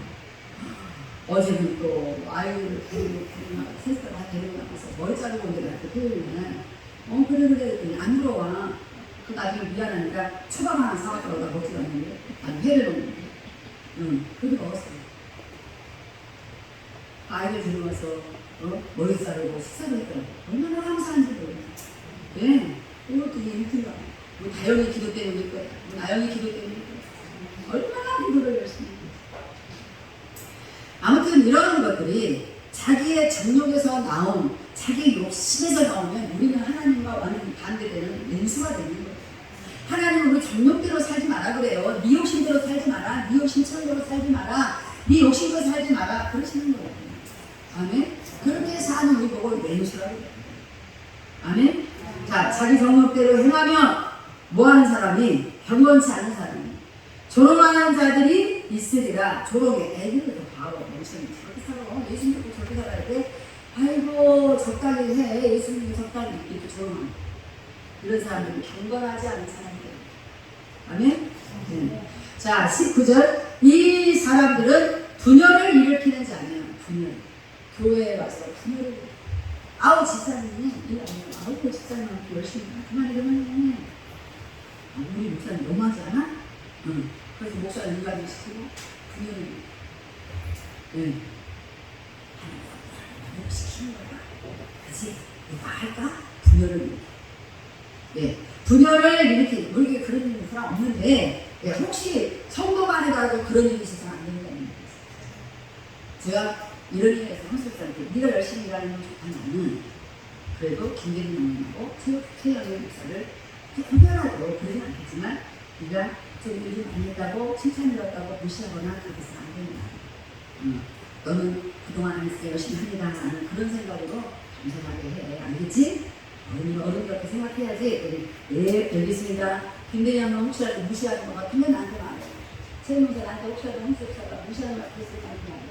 어제는 또 아이를 데리고 셋을 다 데리고 나가서 머리 자르고 온 데가 토요일날 그래 그랬더니 안 들어와. 그 나중에 미안하니까 초밥 하나 사왔다고 나 먹지도 않는데 아니 회를 먹는데 그래도 먹었어요. 아이를 데리고 와서 머리 자르고 식사를 했더라고. 얼마나 감사한지 몰라. 네 이것도 1등가. 뭐 다영이 기도 때문일 거야. 뭐 나영이 기도 때문일 거야. 얼마나 기도를 열심히 해. 아무튼 이런 것들이 자기의 정욕에서 나온 자기 욕심에서 나오면 우리는 하나님과 완전히 반대되는 왼수가 되는 거예요. 하나님은 우리 정욕대로 살지 마라 그래요. 네 욕심대로 살지 마라. 네 욕심처럼대로 살지 마라. 네 욕심대로 살지 마라. 그러시는 거예요. 아멘. 그렇게 사는 우리 보고 왼수라고 해요. 아멘. 자, 자기 정욕대로 행하면 뭐하는 사람이 경건치 않은 사람이 조롱하는 자들이 있으리라. 조롱에 애들을 더 봐봐. 예수님 저렇게 살아. 예수님도 저렇게 살아야 돼. 아이고 적당히 해. 예수님도 적당히 이렇게 조롱하는 이런 사람들은 경건하지 않은 사람들. 아멘? 네. 자 19절 이 사람들은 분열을 일으키는 자네요. 분열. 교회에 와서 분열을 아우 집사님이 일 안 해요. 아우 그 집사님한테 열심히 그만해. 우리 목사님 너무하지 않아? 응. 그래서 목사님 일가지 시키고 분열을 시키는 거야. 그치? 이거 할까? 분열을 분열을 일으키는 우리 그런 사람 없는데 혹시 성도만 해가지고 그런 일이 있어서는 안 되는 거야. 제가 이런 일에서 한술사한테 네가 열심히 일하는 건 좋다면은 그래도 김대리 형님하고 최영의 목사를 구별하고 그러진 않겠지만 네가 좀 일을 많이 했다고 칭찬을 받다고 무시하거나 그렇게 해서 안 된다. 너는 그동안 안 했어 열심히 합니다 하는 그런 생각으로 감사하게 해. 알겠지? 어른이 그렇게 생각해야지. 네 알겠습니다. 김대리 형님 혹시라도 무시하는 것 같으면 나한테 말해. 최 목사 나한테 혹시라도 한술사가 무시하는 것 같았으면 나한테 말해.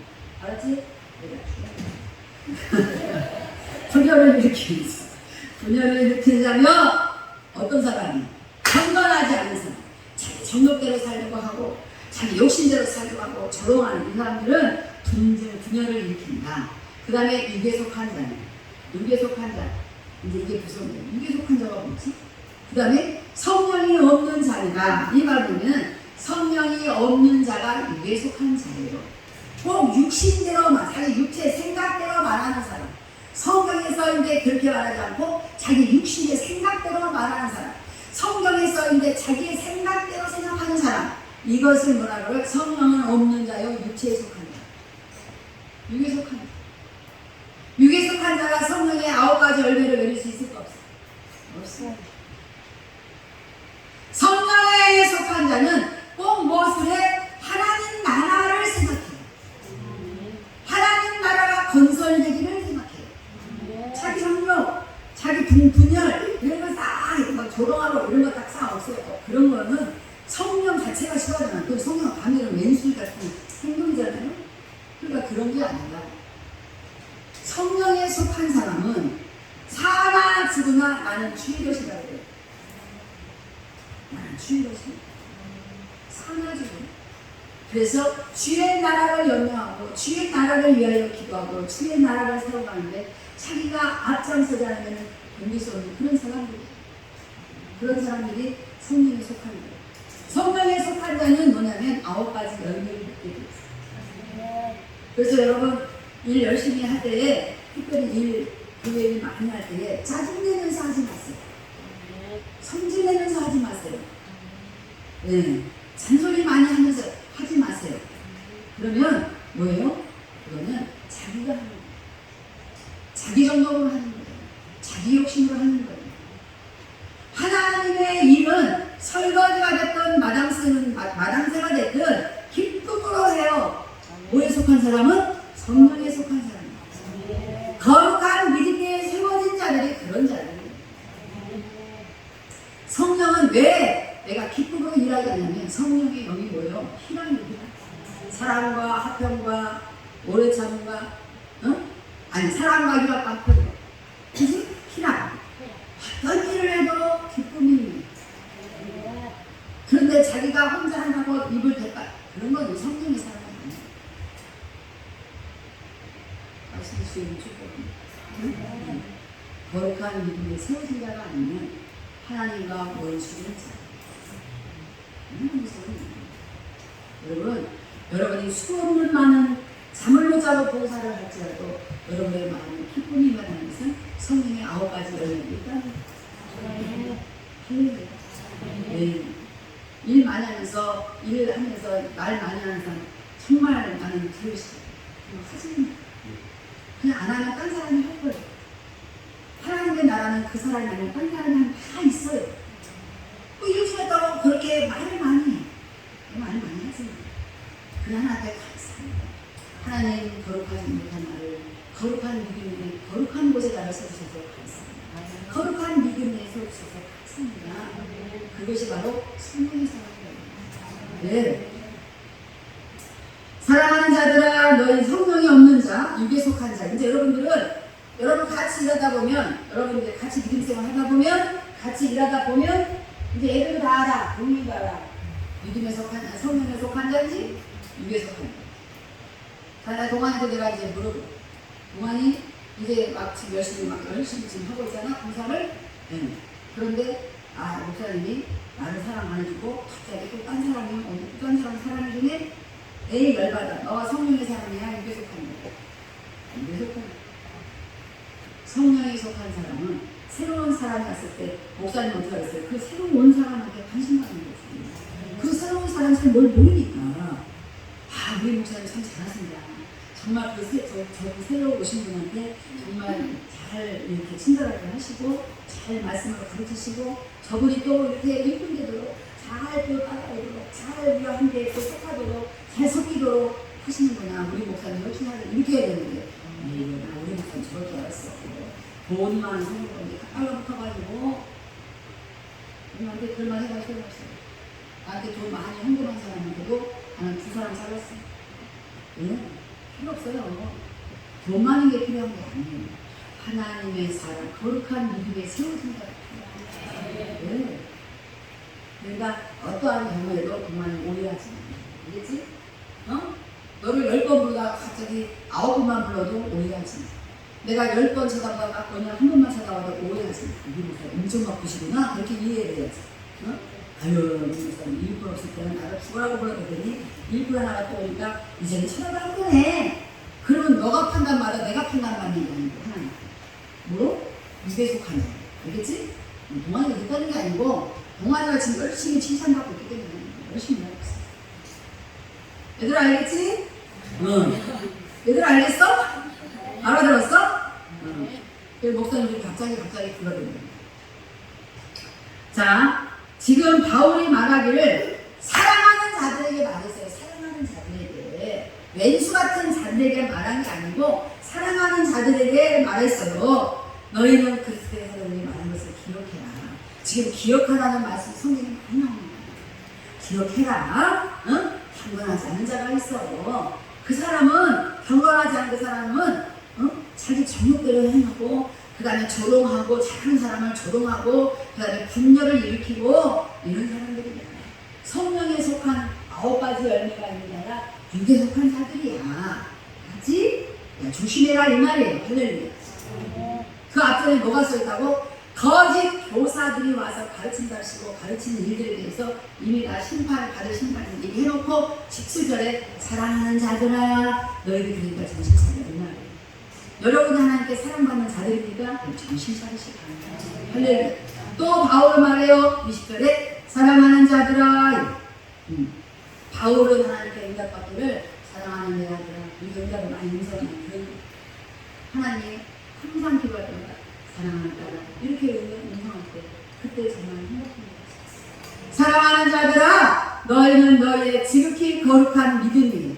알았지? 분열을 일으키는 사람. 분열을 일으키자면 어떤 사람이 건강하지 않은 사람, 자기 정욕대로 살려고 하고 자기 욕심대로 살려고 하고 조롱하는 이 사람들은 분열을 일으킨다. 그 다음에 육에 속한 자는 육에 속한 자. 이제 이게 무슨 육에 속한 자가 뭐지? 그 다음에 성령이 없는 자가 이 말은 성령이 없는 자가 육에 속한 자예요. 꼭 육신대로만 자기 육체 생각대로 말하는 사람. 성경에 써있는데 그렇게 말하지 않고 자기 육신의 생각대로 말하는 사람. 성경에 써있는데 자기의 생각대로 생각하는 사람. 이것을 뭐라 그래요? 성령은 없는 자요 육체에 속한 자. 육에 속한 자. 육에 속한 자가 성령의 9가지 열매를 맺을 수 있을까 없어? 없어요. 성령에 속한 자는 꼭 무엇을 해? 하나님 나라를 생각해요. 하나님 나라가 건설되기를 생각해요. 자기 정욕, 자기 분열 이런 거 싹 조롱하고 이런 거 딱 싹 없애고 그런 거는 성령 자체가 싫어하잖아. 그 성령 반대로 왼술 같은 행동이잖아요. 그러니까 그런 게 아니라 성령에 속한 사람은 사나 죽으나 나는 주의 것이다 그래요. 나는 주의 것이다. 사나 죽으나. 그래서 주의 나라를 염려하고 주의 나라를 위하여 기도하고 주의 나라를 세워가는데 자기가 앞장서지 않으면 견딜 수 없는 그런 사람들이 성령에 속한 거예요. 성령에 속한 자는 뭐냐면 9가지 열매를 맺게 되어 있어요. 그래서 여러분 일 열심히 할 때에 특별히 교회 일 많이 할 때에 짜증내면서 하지 마세요. 성질내면서 하지 마세요. 네. 잔소리 많이 하면서 하지 마세요. 그러면 뭐예요? 그거는 자기가 하는 거예요. 자기 정도로 하는 거예요. 자기 욕심으로 하는 거예요. 하나님의 일은 설거지가 됐든 마당새가 됐든 기쁨으로 해요. 뭐에 속한 사람은? 성령에 속한 사람이에요. 거룩한 믿음에 세워진 자들이 그런 자들이에요. 성령은 왜 내가 기쁨으로 일하게 하냐면 성령의 영이 뭐예요? 희락입니다. 사랑과 화평과 오래 참음과 사랑과 희락과 화평. 그치? 희락. 어떤 일을 해도 기쁨이. 그런데 자기가 혼자 하고 입을 댔다. 그런 건 성령의 사랑이 아니에요. 말씀해 주시는 축복입니다. 거룩한 믿음에 세워진 자가 아니면 하나님과 원수는 자. 여러분이 수없는 많은 잠을 못 자고 봉사를 할지라도 여러분의 마음에 기쁨이 임하는 것은 성령의 9가지 열매가 있다는 거예요. 네. 일 많이 하면서 말 많이 하는 사람 정말 나는 들으고 싶어요. 하지만 그냥 안 하면 딴 사람이 할 거예요. 하나님의 나라는 그 사람이 아니라 딴 사람이 다 있어요. 요즘에도 그렇게 말을 많이 해. 말 많이 하지. 그냥 하나님께 감사합니다. 하나님 거룩하지 못한 나를 거룩한 믿음에 거룩한 곳에 나를 세우셔서 감사합니다. 거룩한 믿음에 세우셔서 감사합니다. 그것이 바로 성령의 사랑이에요. 네. 사랑하는 자들아 너희 성령이 없는 자 육에 속한 자. 이제 여러분 같이 일하다 보면 여러분들 같이 믿음 생활 하다 보면 같이 일하다 보면 이제 애들 다 알아. 동료도 알아. 믿음에 속한 자, 성령에 속한 자인지 육에 속한 자. 동안에도 내가 이제 물어보. 동안이 이제 막 지금 열심히 지금 하고 있잖아. 공사를. 네. 그런데 목사님이 나를 사랑 안 해주고 갑자기 또 딴 사람 사랑해주네. 에이 열받아. 너가 성령의 사람이야. 육에 속한 자. 육에 속한 자. 성령에 속한 사람은 새로운 사람이 왔을 때 목사님 어떻게 하겠어요? 그 새로운 온 사람한테 관심 받는 거지. 그 새로운 사람이 뭘 모르니까 우리 목사님 참 잘하신다. 정말 저기 새로 오신 분한테 정말 잘 이렇게 친절하게 하시고 잘 말씀을 가르치시고 저분이 또 이렇게 예쁜데도 잘 또 따라오도록 잘 우리와 함께 또 속하도록 잘 섞이도록 하시는구나. 우리 목사님 열심히 이렇게 해야 되는데 우리 목사님 저럴 줄 알았어. 돈만 하는 건데 깔라붙어가지고 우리한테 그만 해가지고 나한테 돈 많이 헌금한 사람한테도 나는 2사람 잘랐어. 왜? 필요 없어요. 돈 많은 게 필요한 게 아니에요. 하나님의 사랑, 거룩한 믿음에 세워진다. 왜? 내가 어떠한 경우에도 그만 오해하지 마. 알겠지? 너를 10번 부르다가 갑자기 9번만 불러도 오해하지 마. 내가 10번 쳐다보다가 그냥 한 번만 쳐다봐도 오해하지 마. 우리 목사님 엄청 바쁘시구나. 그렇게 이해를 해야지. 아유, 우리 목사님 일꾼 없을 때는 나를 죽으라고 불렀더니 일꾼 하나가 또 오니까 이제는 쳐다보라고 그러네. 그러면 너가 판단받아 내가 판단받는 게 아니고 하나님. 뭐? 누구에 속하냐. 알겠지? 동안이가 됐다는 게 아니고 동안이가 지금 열심히 칭찬받고 있기 때문에 열심히 하고 있어. 얘들아 알겠지? 응. 얘들아 알겠어? 알아들었어? 응. 그래서 목사님들이 갑자기 불러드립니다. 자, 지금 바울이 말하기를 사랑하는 자들에게 말했어요. 사랑하는 자들에게. 왼수 같은 자들에게 말한 게 아니고 사랑하는 자들에게 말했어요. 너희는 그리스도의 사랑이 말한 것을 기억해라. 지금 기억하라는 말씀 성경에 많이 나옵니다. 기억해라. 응? 경건하지 않은 자가 있어. 그 사람은 경건하지 않은 그 사람은 자기 정욕대로 행하고 그 다음에 조롱하고 착한 사람을 조롱하고 그 다음에 분열을 일으키고 이런 사람들이야. 성령에 속한 9가지 열매가 있는 자라 육에 속한 자들이야. 알지? 야, 조심해라 이 말이에요. 할렐루야. 그 앞전에 뭐가 써있다고? 거짓 교사들이 와서 가르친다 하시고 가르치는 일들에 대해서 이미 다 심판을 받을 심판을 얘기해놓고 17절에 사랑하는 자들아 너희들 그러니까 정신 차려 이 말이에요. 여러분이 하나님께 사랑받는 자들이니까 정신 차리시기 바랍니다. 할렐루야. 또 바울은 말해요. 20절에 사랑하는 자들아. 바울은 하나님께 응답받기를 사랑하는 내 아들아. 이 응답을 많이 인정하는 그런 하나님 항상 기도할 때마다 사랑하는 자들아 이렇게 응답할 때 그때 정말 행복합니다. 사랑하는 자들아 너희는 너희의 지극히 거룩한 믿음이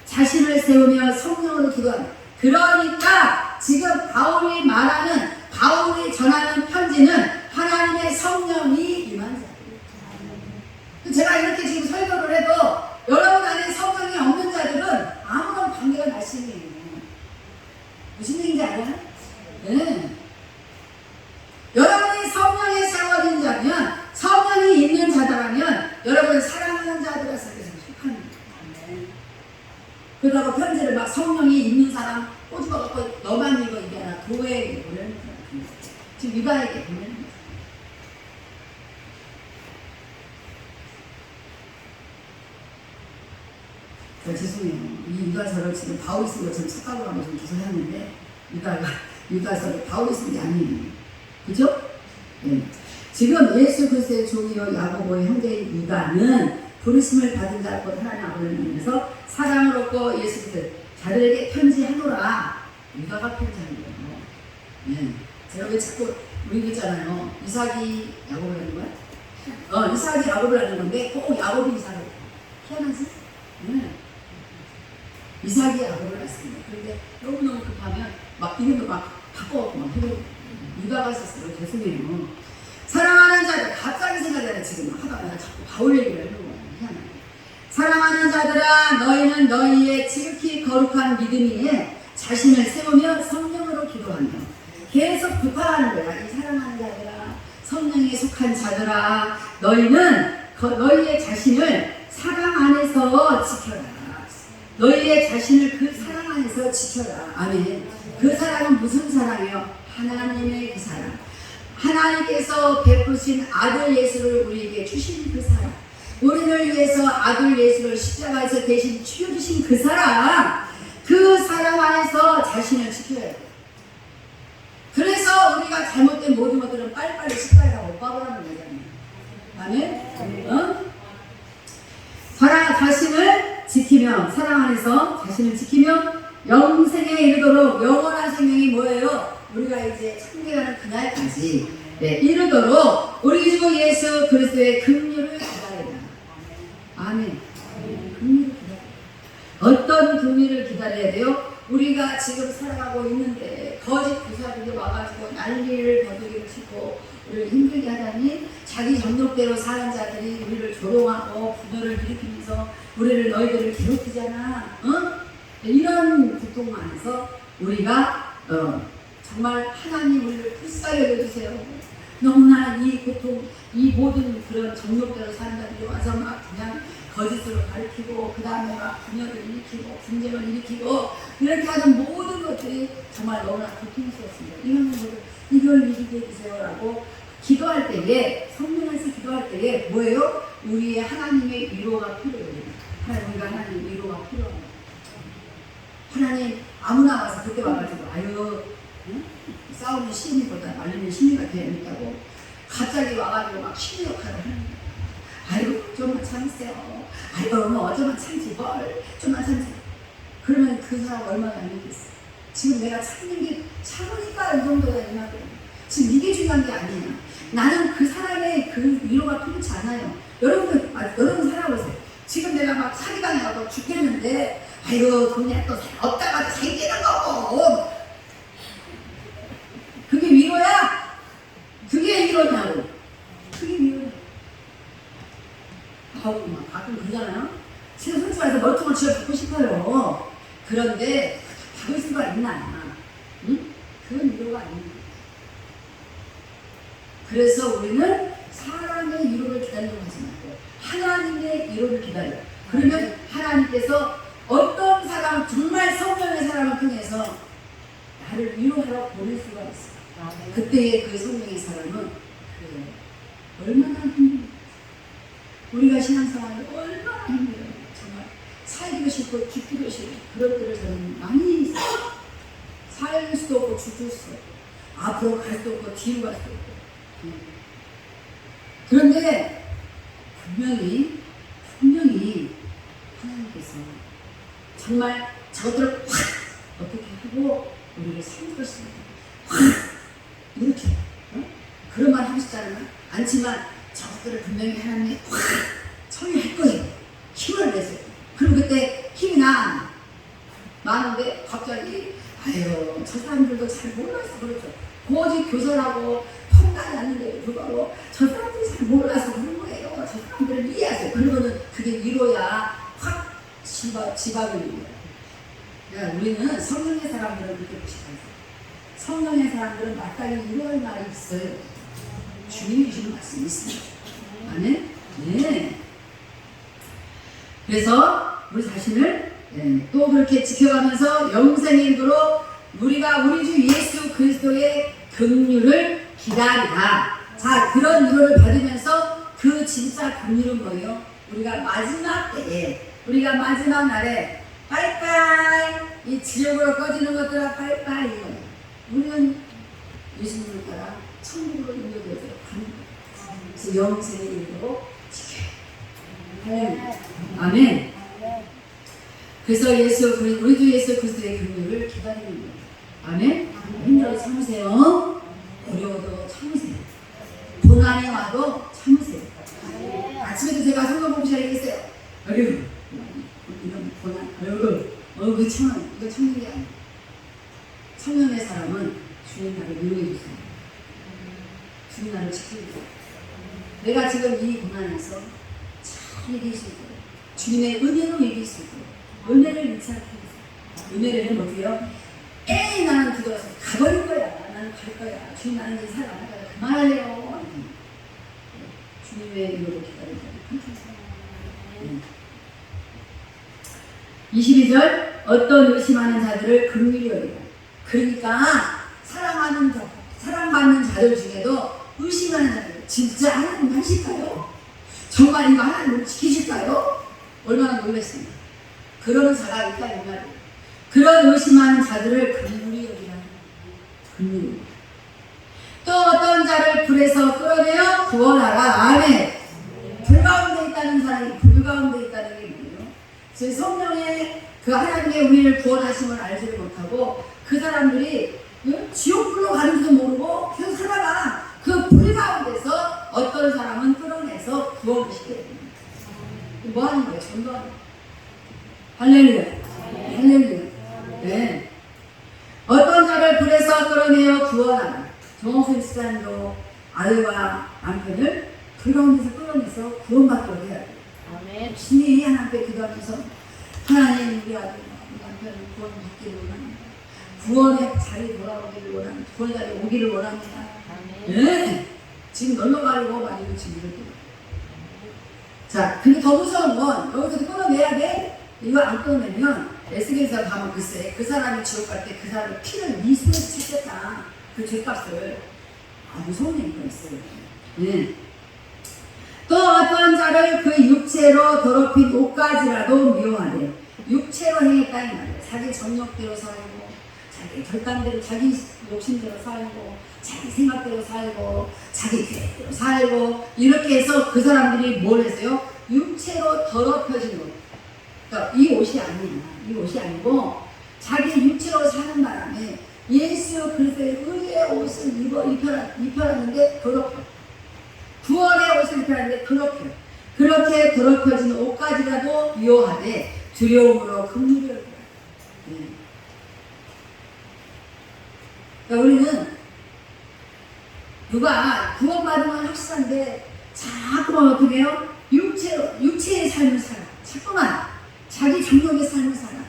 자신을 세우며 성령으로 기도한다. 그러니까 지금 바울이 말하는 바울이 전하는 편지는 하나님의 성령이 임한 자들. 제가 이렇게 지금 설교를 해도 여러분 안에 성령이 없는 자들은 아무런 관계가 날씬해요. 무슨 얘기인지 알아요? 네. 여러분이 성령에 세워진 자면 성령이 있는 자다라면 여러분 사랑하는 자들과 속해서 속하는 거예요. 그러다가 편지를 막 성령이 있는 사람 꼬집어갖고 너만 읽어 이게 아니라 교회에게 보내는 거예요. 지금 유다에게 보내는 거예요. 죄송해요. 이 유다서를 지금 바울이 쓴 것처럼 착각을 하고 좀 기술했는데 유다서를 바울이 쓴 게 아니에요. 그죠? 네. 지금 예수 그리스도의 종이요 야고보의 형제인 유다는 부르심을 받은 자로 하나님 아버지를 믿으면서 사랑을 얻고 예수 그리스도 자들에게 편지하노라. 유다가 편지하는 거예요. 네. 제가 왜 자꾸 우리 있잖아요. 이삭이 야곱을 하는 거야? 이삭이 야곱을 하는 건데 꼭 야곱이 이삭을 희한하지? 네. 이삭이 야곱을 했습니다. 그런데 너무너무 급하면 막 이름도 막 바꿔갖고 막 해버리고 유다가 있었어요. 죄송해요. 사랑하는 자들 갑자기 생각나네. 지금 하다가 자꾸 바울 얘기를 하는 거예요. 희한하게. 사랑하는 자들아 너희는 너희의 지극히 거룩한 믿음이 자신을 세우며 성령으로 기도하며 계속 부탁하는 거야. 이 사랑하는 자들아 성령에 속한 자들아 너희는 너희의 자신을 사랑 안에서 지켜라. 너희의 자신을 그 사랑 안에서 지켜라. 아멘. 그 사랑은 무슨 사랑이요? 하나님의 그 사랑. 하나님께서 베푸신 아들 예수를 우리에게 주신 그 사랑. 우리를 위해서 아들 예수를 십자가에서 대신 죽여주신 그 사랑. 그 사랑 안에서 자신을 지켜야 돼. 그래서 우리가 잘못된 모든 것들은 빨리빨리 십자가에 못 박으라는 거잖아요. 아멘? 자신을 지키 지키며 사랑 안에서 자신을 지키며 영생에 이르도록 영원한 생명이 뭐예요? 우리가 이제 참여하는 그날까지 이르도록 우리 주 예수 그리스도의 긍휼을 기다리라. 아멘. 긍휼을 기다려. 어떤 긍휼을 기다려야 돼요? 우리가 지금 살아가고 있는데 거짓 교사들이 와가지고 난리를 버둥이를 치고 우리를 힘들게 하다니 자기 정욕대로 사는 자들이 우리를 조롱하고 분열을 일으키면서 우리를 너희들을 괴롭히잖아. 이런 고통 안에서 우리가 정말 하나님 우리를 불쌍히 여겨주세요. 너무나 이 고통, 이 모든 그런 정욕대로 사는 자들이 와서 막 그냥 거짓으로 가르치고 그 다음에 막 분열을 일으키고 분쟁을 일으키고 이렇게 하는 모든 것들이 정말 너무나 고통스럽습니다. 이걸 이기게 해주세요라고 기도할 때에 성령에서 기도할 때에 뭐예요? 우리의 하나님의 위로가 필요해요. 우리가 하나님의 위로가 필요합니다. 하나님 아무나 와서 그때 와가지고 아유 싸우는 시인보다 말리는 시인가 되었다고 갑자기 와가지고 막 시인 역할을 하는 거예요. 아이고 좀만 참으세요. 아이고 뭐 좀만 참지 뭘 좀만 참지. 그러면 그 사람 얼마나 힘들겠어. 지금 내가 참는 게 참으니까 이 정도가 이만큼. 지금 이게 중요한 게 아니야. 나는 그 사람의 그 위로가 필요치 않아요. 여러분 살아보세요. 지금 내가 막 사기가 나고 죽겠는데 아이고 돈이 또 없다가 생기는 거고. 그게 위로야? 그게 위로냐고. 그게 위로야. 아우 막 가끔 그러잖아요. 지금 솔직히 말해서 멀뚱을 쥐어 받고 싶어요. 그런데 받을 수가 있나? 응? 그건 위로가 아닙니다. 그래서 우리는 사람의 위로를 기다리려고 하지 말고 하나님의 위로를 기다려. 그러면 하나님께서 어떤 사람, 정말 성령의 사람을 통해서 나를 위로하러 보낼 수가 있어. 그때의 그 성령의 사람은 얼마나 힘들어요. 우리가 신앙생활을 얼마나 힘들어요. 정말 살기도 싫고 죽기도 싫고 그런 때를 저는 많이 있어요. 살 수도 없고 죽을 수도 없고 앞으로 갈 수도 없고 뒤로 갈 수도 없고. 그런데 분명히 하나님께서 정말 저들을 확 어떻게 하고 우리를 살릴 것입니다. 확 이렇게 그런 말 하고 싶지 않지만 저들을 분명히 하나님이 확 처리할 거예요. 힘을 내세요. 그럼 그때 힘이 많은데 갑자기 아유 저 사람들도 잘 몰라서 그렇죠. 고지 교사라고 판단이 났는데 불구하고 저 사람들이 잘 몰라서 그런 거예요. 저 사람들을 이해하세요. 그러면은 그게 위로야. 확 지박을 위로야. 그러니까 우리는 성령의 사람들은 그렇게 무식하세요. 성령의 사람들은 마땅히 위로할 말이 있어요. 주님이 주신 말씀이 있습니다. 아멘? 네. 그래서 우리 자신을 또 그렇게 지켜가면서 영생에 이르도록 우리가 우리 주 예수 그리스도의 긍휼을 기다리라. 자, 그런 위로를 받으면서 그 진짜 긍휼은 뭐예요? 우리가 마지막 때에, 우리가 마지막 날에 빠이빠이 이 지옥으로 꺼지는 것들아 빠이빠이 이거예요. 우리는 예수님을 따라 천국으로 인도되어서 가는 거예요. 그래서 영생에 이르도록 지켜요. 아멘. 그래서 우리 주 예수 그리스도의 긍휼을 기다리는 거예요. 아멘. 힘들어 참으세요. 어려워도 참으세요. 고난이 와도 참으세요. 아침에도 제가 성경 보고 시작했어요. 어려워. 이런 고난. 어려워. 그 참아. 이거 참는 게 아니에요. 성령의 사람은 주님 나를 위로해 주세요. 주님 나를 지켜주세요. 내가 지금 이 고난에서 잘 이길 수 있도록 주님의 은혜로 이길 수 있도록 은혜를 일치하게 해주세요. 은혜를 어떻게 해요? 에이 나는 기도해서 가버릴 거야. 나는 갈 거야. 주님 나는 이제 살아갈 거야. 그만할래요. 주님의 위로를 기다리고 22절 어떤 의심하는 자들을 긍휼히 여기라. 그러니까 사랑받는 자들 중에도 의심하는 자들 진짜 하나님 하실까요? 정말 이거 하나님을 지키실까요? 얼마나 놀랐습니다. 그러는 자가 있다 이 말이에요. 그런 의심하는 자들을 긍휼히 여기라. 긍휼히. 또 어떤 자를 불에서 끌어내어 구원하라. 아멘. 불 가운데 있다는 사람이 불 가운데 있다는 게 뭐예요? 제 성령의 그 하나님의 우리를 구원하심을 알지를 못하고 그 사람들이 지옥불로 가는지도 모르고 계속 살아가. 그 불 가운데서 어떤 사람은 끌어내서 구원을 시켜야 됩니다. 뭐 하는 거예요? 전도하는 거예요. 할렐루야. 할렐루야. 네. 어떤 자를 불에서 끌어내어 구원하라. 정홍순 집사님도 아들과 남편을 불 가운데서 끌어내서 구원받도록 해야 돼요. 아멘. 신이 하나님께 기도하면서 하나님 우리 아들과 남편을 구원받기를 원합니다. 구원의 자리 돌아오기를 원합니다. 구원의 자리 오기를 원합니다. 네. 지금 놀러 가려고 많이 지금 이렇게. 자, 근데 더 무서운 건 여기서 끌어내야 돼. 이거 안 끌어내면 에스겔서 가면 글쎄 그 사람이 지옥 갈 때 그 사람의 피를 네 손에 치겠다. 그 죄값을. 아, 무서운 얘기가 있어요. 네. 또 어떤 자를 그 육체로 더럽힌 옷까지라도 미워하래. 육체로 행했다 이 말이에요. 자기 정욕대로 살고 자기 결단대로 자기 욕심대로 살고 자기 생각대로 살고 자기 계획대로 살고 이렇게 해서 그 사람들이 뭘 했어요? 육체로 더럽혀진 옷. 그러니까 이 옷이 아니야. 이 옷이 아니고 자기 육체로 사는 바람에 예수 그리스도의 의의 옷을 입혀놨는데 더럽혀. 구원의 옷을 입혀놨는데 더럽혀. 그렇게 더럽혀진 옷까지라도 미워하되 두려움으로 긍휼히 여기라. 그러니까 우리는 누가 구원받으면 확실한데 자꾸만 어떻게 해요? 육체의 삶을 살아. 자꾸만 자기 정욕의 삶을 살아.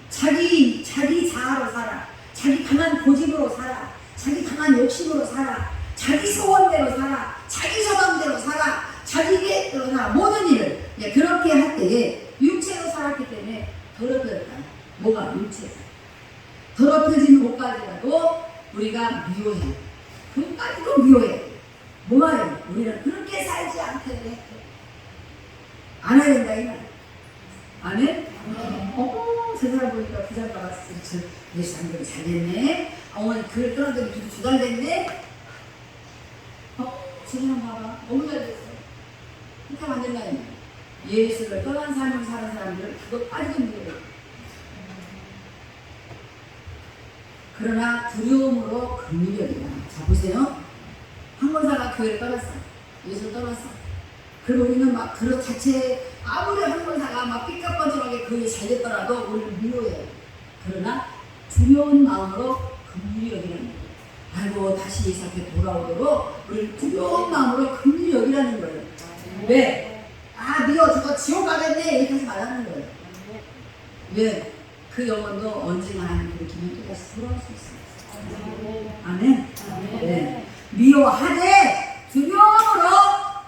자기 자아로 살아. 자기 강한 고집으로 살아. 자기 강한 욕심으로 살아. 자기 소원대로 살아. 자기 소망대로 살아. 자기 계획대로 살아. 모든 일을 그렇게 할 때에 육체로 살았기 때문에 더럽혀졌다. 뭐가 육체가 더럽혀진 옷까지라도 우리가 미워해. 그까지도 미워해. 뭐예요? 우리는 그렇게 살지 않게 해. 안 해야 된다 이 말. 안 해? 저 사람 보니까 부장 가봤어. 예수 장교를 잘 됐네. 어머니 교회 떠난 적이 2달 됐네. 저 사람 봐봐. 너무 잘 됐어. 그렇게 하면 안 된다. 예수를 떠난 삶을 사는 사람들은 그거 빠지게 미워해. 그러나 두려움으로 긍휼히 여기라. 자 보세요. 한권사가 교회를 떠났어. 예수를 떠났어. 그리고 우리는 막 그 자체 아무리 한권사가 막 삐까뻔쩍하게 교회 잘 됐더라도 우리를 미워해요. 그러나 두려운 마음으로 긍휼히 여기라는 거예요. 아이고 다시 예수 앞에 돌아오도록 우리를 두려운 마음으로 긍휼히 여기라는 거예요. 왜? 아 미워 저거 지옥 가겠네 이렇게 하지 말라는 거예요. 왜? 그 영혼도 언젠가 하나님 그렇게면 또다시 돌아올 수 있어요. 아멘. 네. 미워하되 두려움으로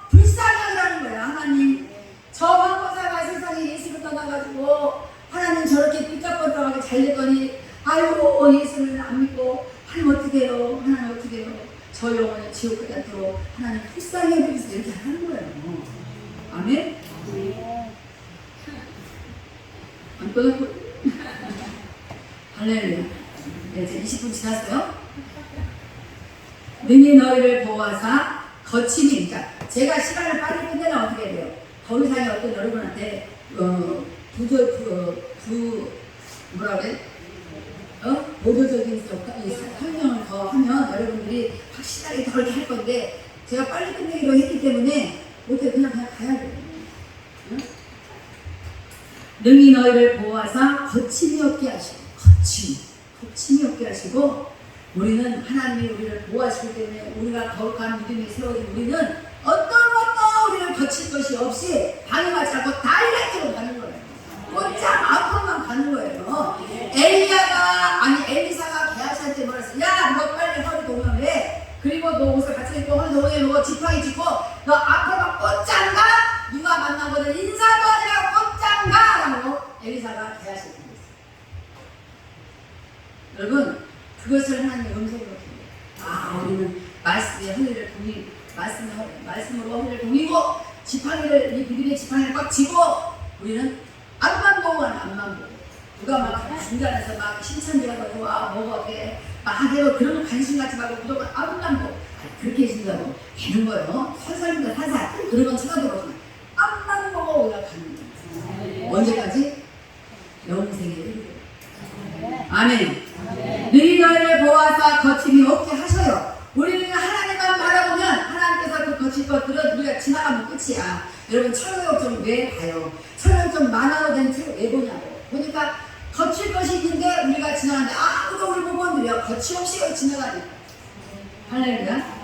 불쌍하라는 거예요. 하나님 저 황보사가 세상에 예수를 떠나가지고 하나님 저렇게 삐까뻔쩍하게 잘 됐더니 아이고 예수를 안 믿고 하나님 어떻게 해요? 하나님 어떻게 해요? 저 영혼을 지옥 가게 않도록 하나님 불쌍히 해주세요. 이렇게 하는 거예요. 아멘. 안 떠났고 할렐루야. 네, 이제 20분 지났어요. 능히 너희를 보호하사 거침이, 그러니까 제가 시간을 빨리 끝내면 어떻게 돼요? 더 이상의 어떤 여러분한테 뭐라 그래? 보조적인 설명을 더 하면 여러분들이 확실하게 더 이렇게 할 건데 제가 빨리 끝내기로 했기 때문에 못해 그냥 가야 돼요. 응? 능히 너희를 보호하사 거침이 없게 하시고 거침이 없게 하시고 우리는 하나님이 우리를 보호하시기 때문에 우리가 거룩한 믿음이 세워진 우리는 어떤 것도 우리를 거칠 것이 없이 방해받지 않고 다이렉트로 가는 거예요. 곧장 앞으로만 가는 거예요. 엘리사가 게하시한테 뭐랬어? 야, 너 빨리 허리 동여매. 그리고 너 옷을 같이 입고 허리 동여매고 지팡이 짚고 너 앞으로만 곧장 가. 누가 만나거든 인사도 아니라 곧장 가라고 엘리사가 게하시한테 그랬어요. 여러분 그것을 하나님의 음성으로 들려요. 우리는 말씀의 허리를 말씀으로 허리를 동이고 지팡이를 이 비둘기의 지팡이를 꽉 쥐고 우리는 앞만 보고 가는 앞만 보고 누가 막 중간에서 막 신천지가 너무 뭐가 어때 막 해도 그런 거 관심 갖지 말고 무조건 앞만 보고 그렇게 해준다고 되는 거예요. 살살입니다. 살살 그런 건 쳐다보고 앞만 보고 우리가 가는 거예요. 언제까지? 영생에 이르리라. 아멘. 너희를 보아서 거침이 없게 하셔요. 우리는 하나님만 바라보면 하나님께서 그 거칠 것들은 우리가 지나가면 끝이야. 여러분 철로역정 왜 봐요? 철로역정 만화로 된 책 왜 보냐고. 보니까 거칠 것이 있는데 우리가 지나가는데 아무도 우리 보고 건드려. 거침없이 지나가니까. 할렐루야.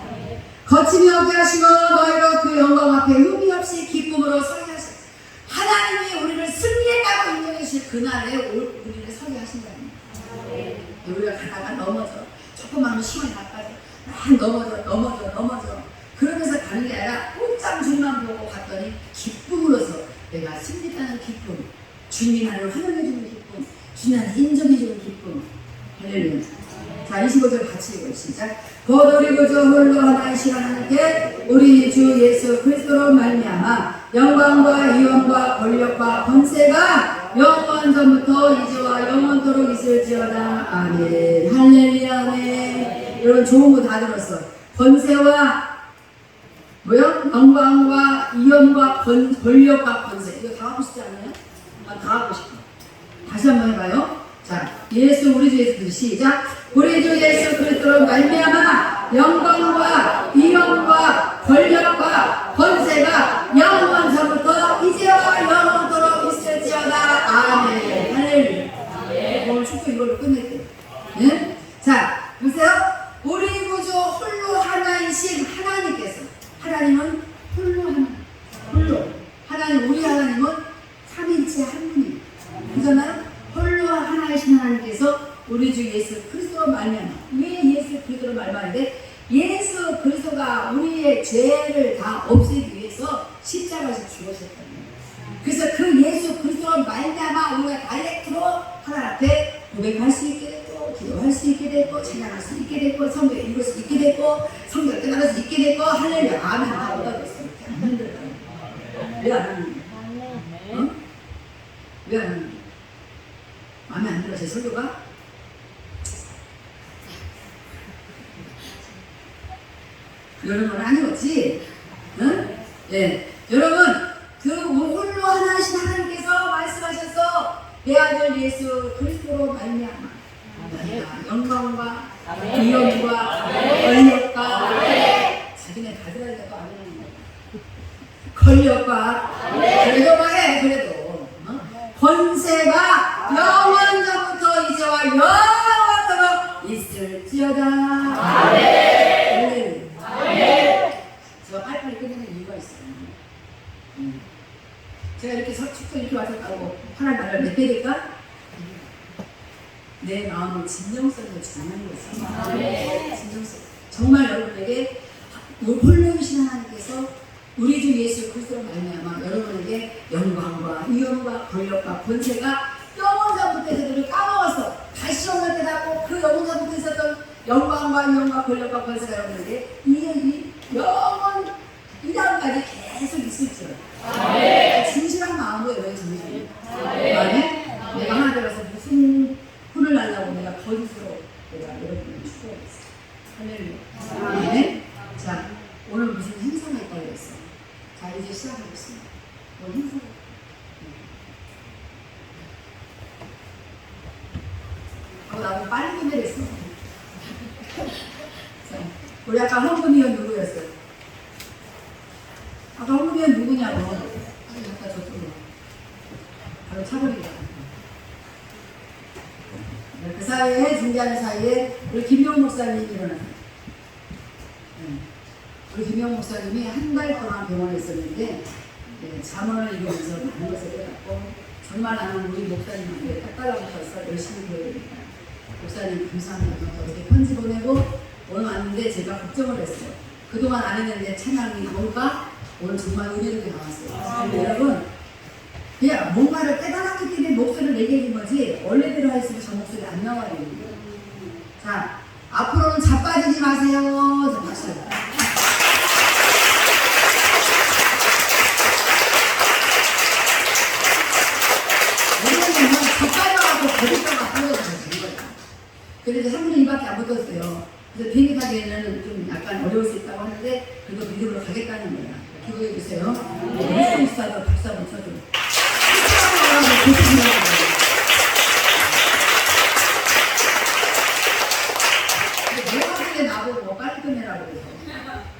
거침이 없게 하시고 너희로 그 영광 앞에 흠이 없이 기쁨으로 서게 하시고 하나님이 우리를 승리했다고 인정하실 그날에 우리를 서게 하신다는 거예요. 우리가 가다가 넘어져. 조금만 시간이 나빠져. 넘어져. 그러면서 가는 게 아니라 꼼짝 줄만 보고 갔더니 기쁨으로서 내가 승리했다는 기쁨, 주님 나를 환영해주는 기쁨, 주님 나를 인정해주는 기쁨. 할렐루야. 자, 25절 같이 읽어요. 시작. 곧 우리 구주 홀로 하나이신 하나님께 우리 주 예수 그리스도로 말미암아 영광과 위엄과 권력과 권세가 영원 전부터 이제와 영원토록 있을지어다. 아멘. 할렐루야. 아멘. 여러분 좋은 거 다 들었어. 권세와 영광과 위엄과 권력과 권세. 이거 다 하고 싶지 않나요? 다 하고 싶어. 다시 한번 해봐요. 자, 예수 우리 주 예수 시작. 우리 주 예수 그리스도로 말미암아 영광과 위엄과 권력과 권세가 영원 전부터 이제와 영원토록 있을지어다. 아멘. 할렐루야. 오늘 축도 이걸로 끝낼게요. 네? 자, 보세요. 우리 구주 홀로 하나이신 하나님께서, 하나님은 홀로 하나님, 우리 하나님은 삼일체 한 분이에요. 그잖아요. 홀로 하나이신 하나님께서 우리 주 예수 그리스도로 말미암아. 왜 예수 그리스도로 말미암는데 예수 그리스도가 우리의 죄를 다 없애기 위해서 십자가에서 죽으셨다는 거예요. 그래서 그 예수 그리스도로 말미암아 우리가 다이렉트로 하나님 앞에 고백할 수 있게 됐고, 기도할 수 있게 됐고, 찬양할 수 있게 됐고, 성경 읽을 수 있게 됐고, 성경 깨달을 수 있게 됐고, 할렐루야. 아멘. 다 얻어졌어. 안 힘들어요. 왜 안 하는 거야? 어? 왜 안 하는 거야? 마음에 안 들어, 제 설교가? 여러분 아니었지? 응? 예. 여러분, 그 홀로 하나이신 하나님께서 말씀하셔서 내 아들 예수 그리스도로 말미암아 영광과 위엄과 권력과 자기네 가져가니까 또 안 하는 거야. 권력과 그래도 말해 그래도 권세가 영원전부터 이제와 영원토록 있을지어다. 아멘. 제가 빨리빨리 끝내는 이유가 있어요. 제가 이렇게 축도 이렇게 와서 가고 하나님 나라를 몇 배 될까? 내 마음을 진정성으로 전하는 거죠. 진정성. 정말 여러분에게 홀로이신 하나님께서 우리 주 예수 그리스도로 말미암아 여러분에게 영광과 위엄과 권력과 권세가 영원전부터 있었던 까먹었어. 다시 오늘 깨닫고 그 영원전부터 있었던 영광과 위엄과 권력과 권세가 여러분에게 이 영원 이 다음까지 계속 있을지어다. 진실한 마음으로 여러분 전해줍니다. 아멘. 내가 하나님 앞에서 무슨 혼을 날라고 내가 거짓으로 내가 여러분을 축복했어. 할렐루야. 아멘. 자, 오늘 무슨 행사가 있다고 했어. 자, 이제 시작하겠습니다. 뭐 행사가 나도 빨리 끝내겠어. 자, 우리 아까 헌금위원 누구였어요? 아까 헌금위원 누구냐고. 아까 저쪽으로. 바로 차버리겠다. 그 사이에, 준비하는 사이에 우리 김용 목사님이 일어났어요. 우리 김용 목사님이 한 달 동안 병원에 있었는데 잠언을 읽으면서 많은 것을 깨닫고 정말 나는 우리 목사님한테 딱 따라붙어서 열심히 배우겠다. 목사님 감사합니다. 이렇게 편지 보내고 오늘 왔는데 제가 걱정을 했어요. 그동안 안 했는데 찬양이 나올까? 오늘 정말 의리롭게 나왔어요. 여러분 그냥 뭔가를 깨달았기 때문에 목소리를 내게 해준 거지 원래대로 했으면 저 목소리 안 나와요. 자, 앞으로는 자빠지지 마세요. 자, 박수. 왜냐면 자빠져갖고 거짓말만 떨어져서 되는 거야. 그래서 3분의 2밖에 안 붙었어요. 그래서 비행기 타기에는 좀 약간 어려울 수 있다고 하는데 그래도 믿음으로 가겠다는 거야. 기도해 주세요. 할수 있어도 박수 한번 쳐줘. 깔끔해라고 그래서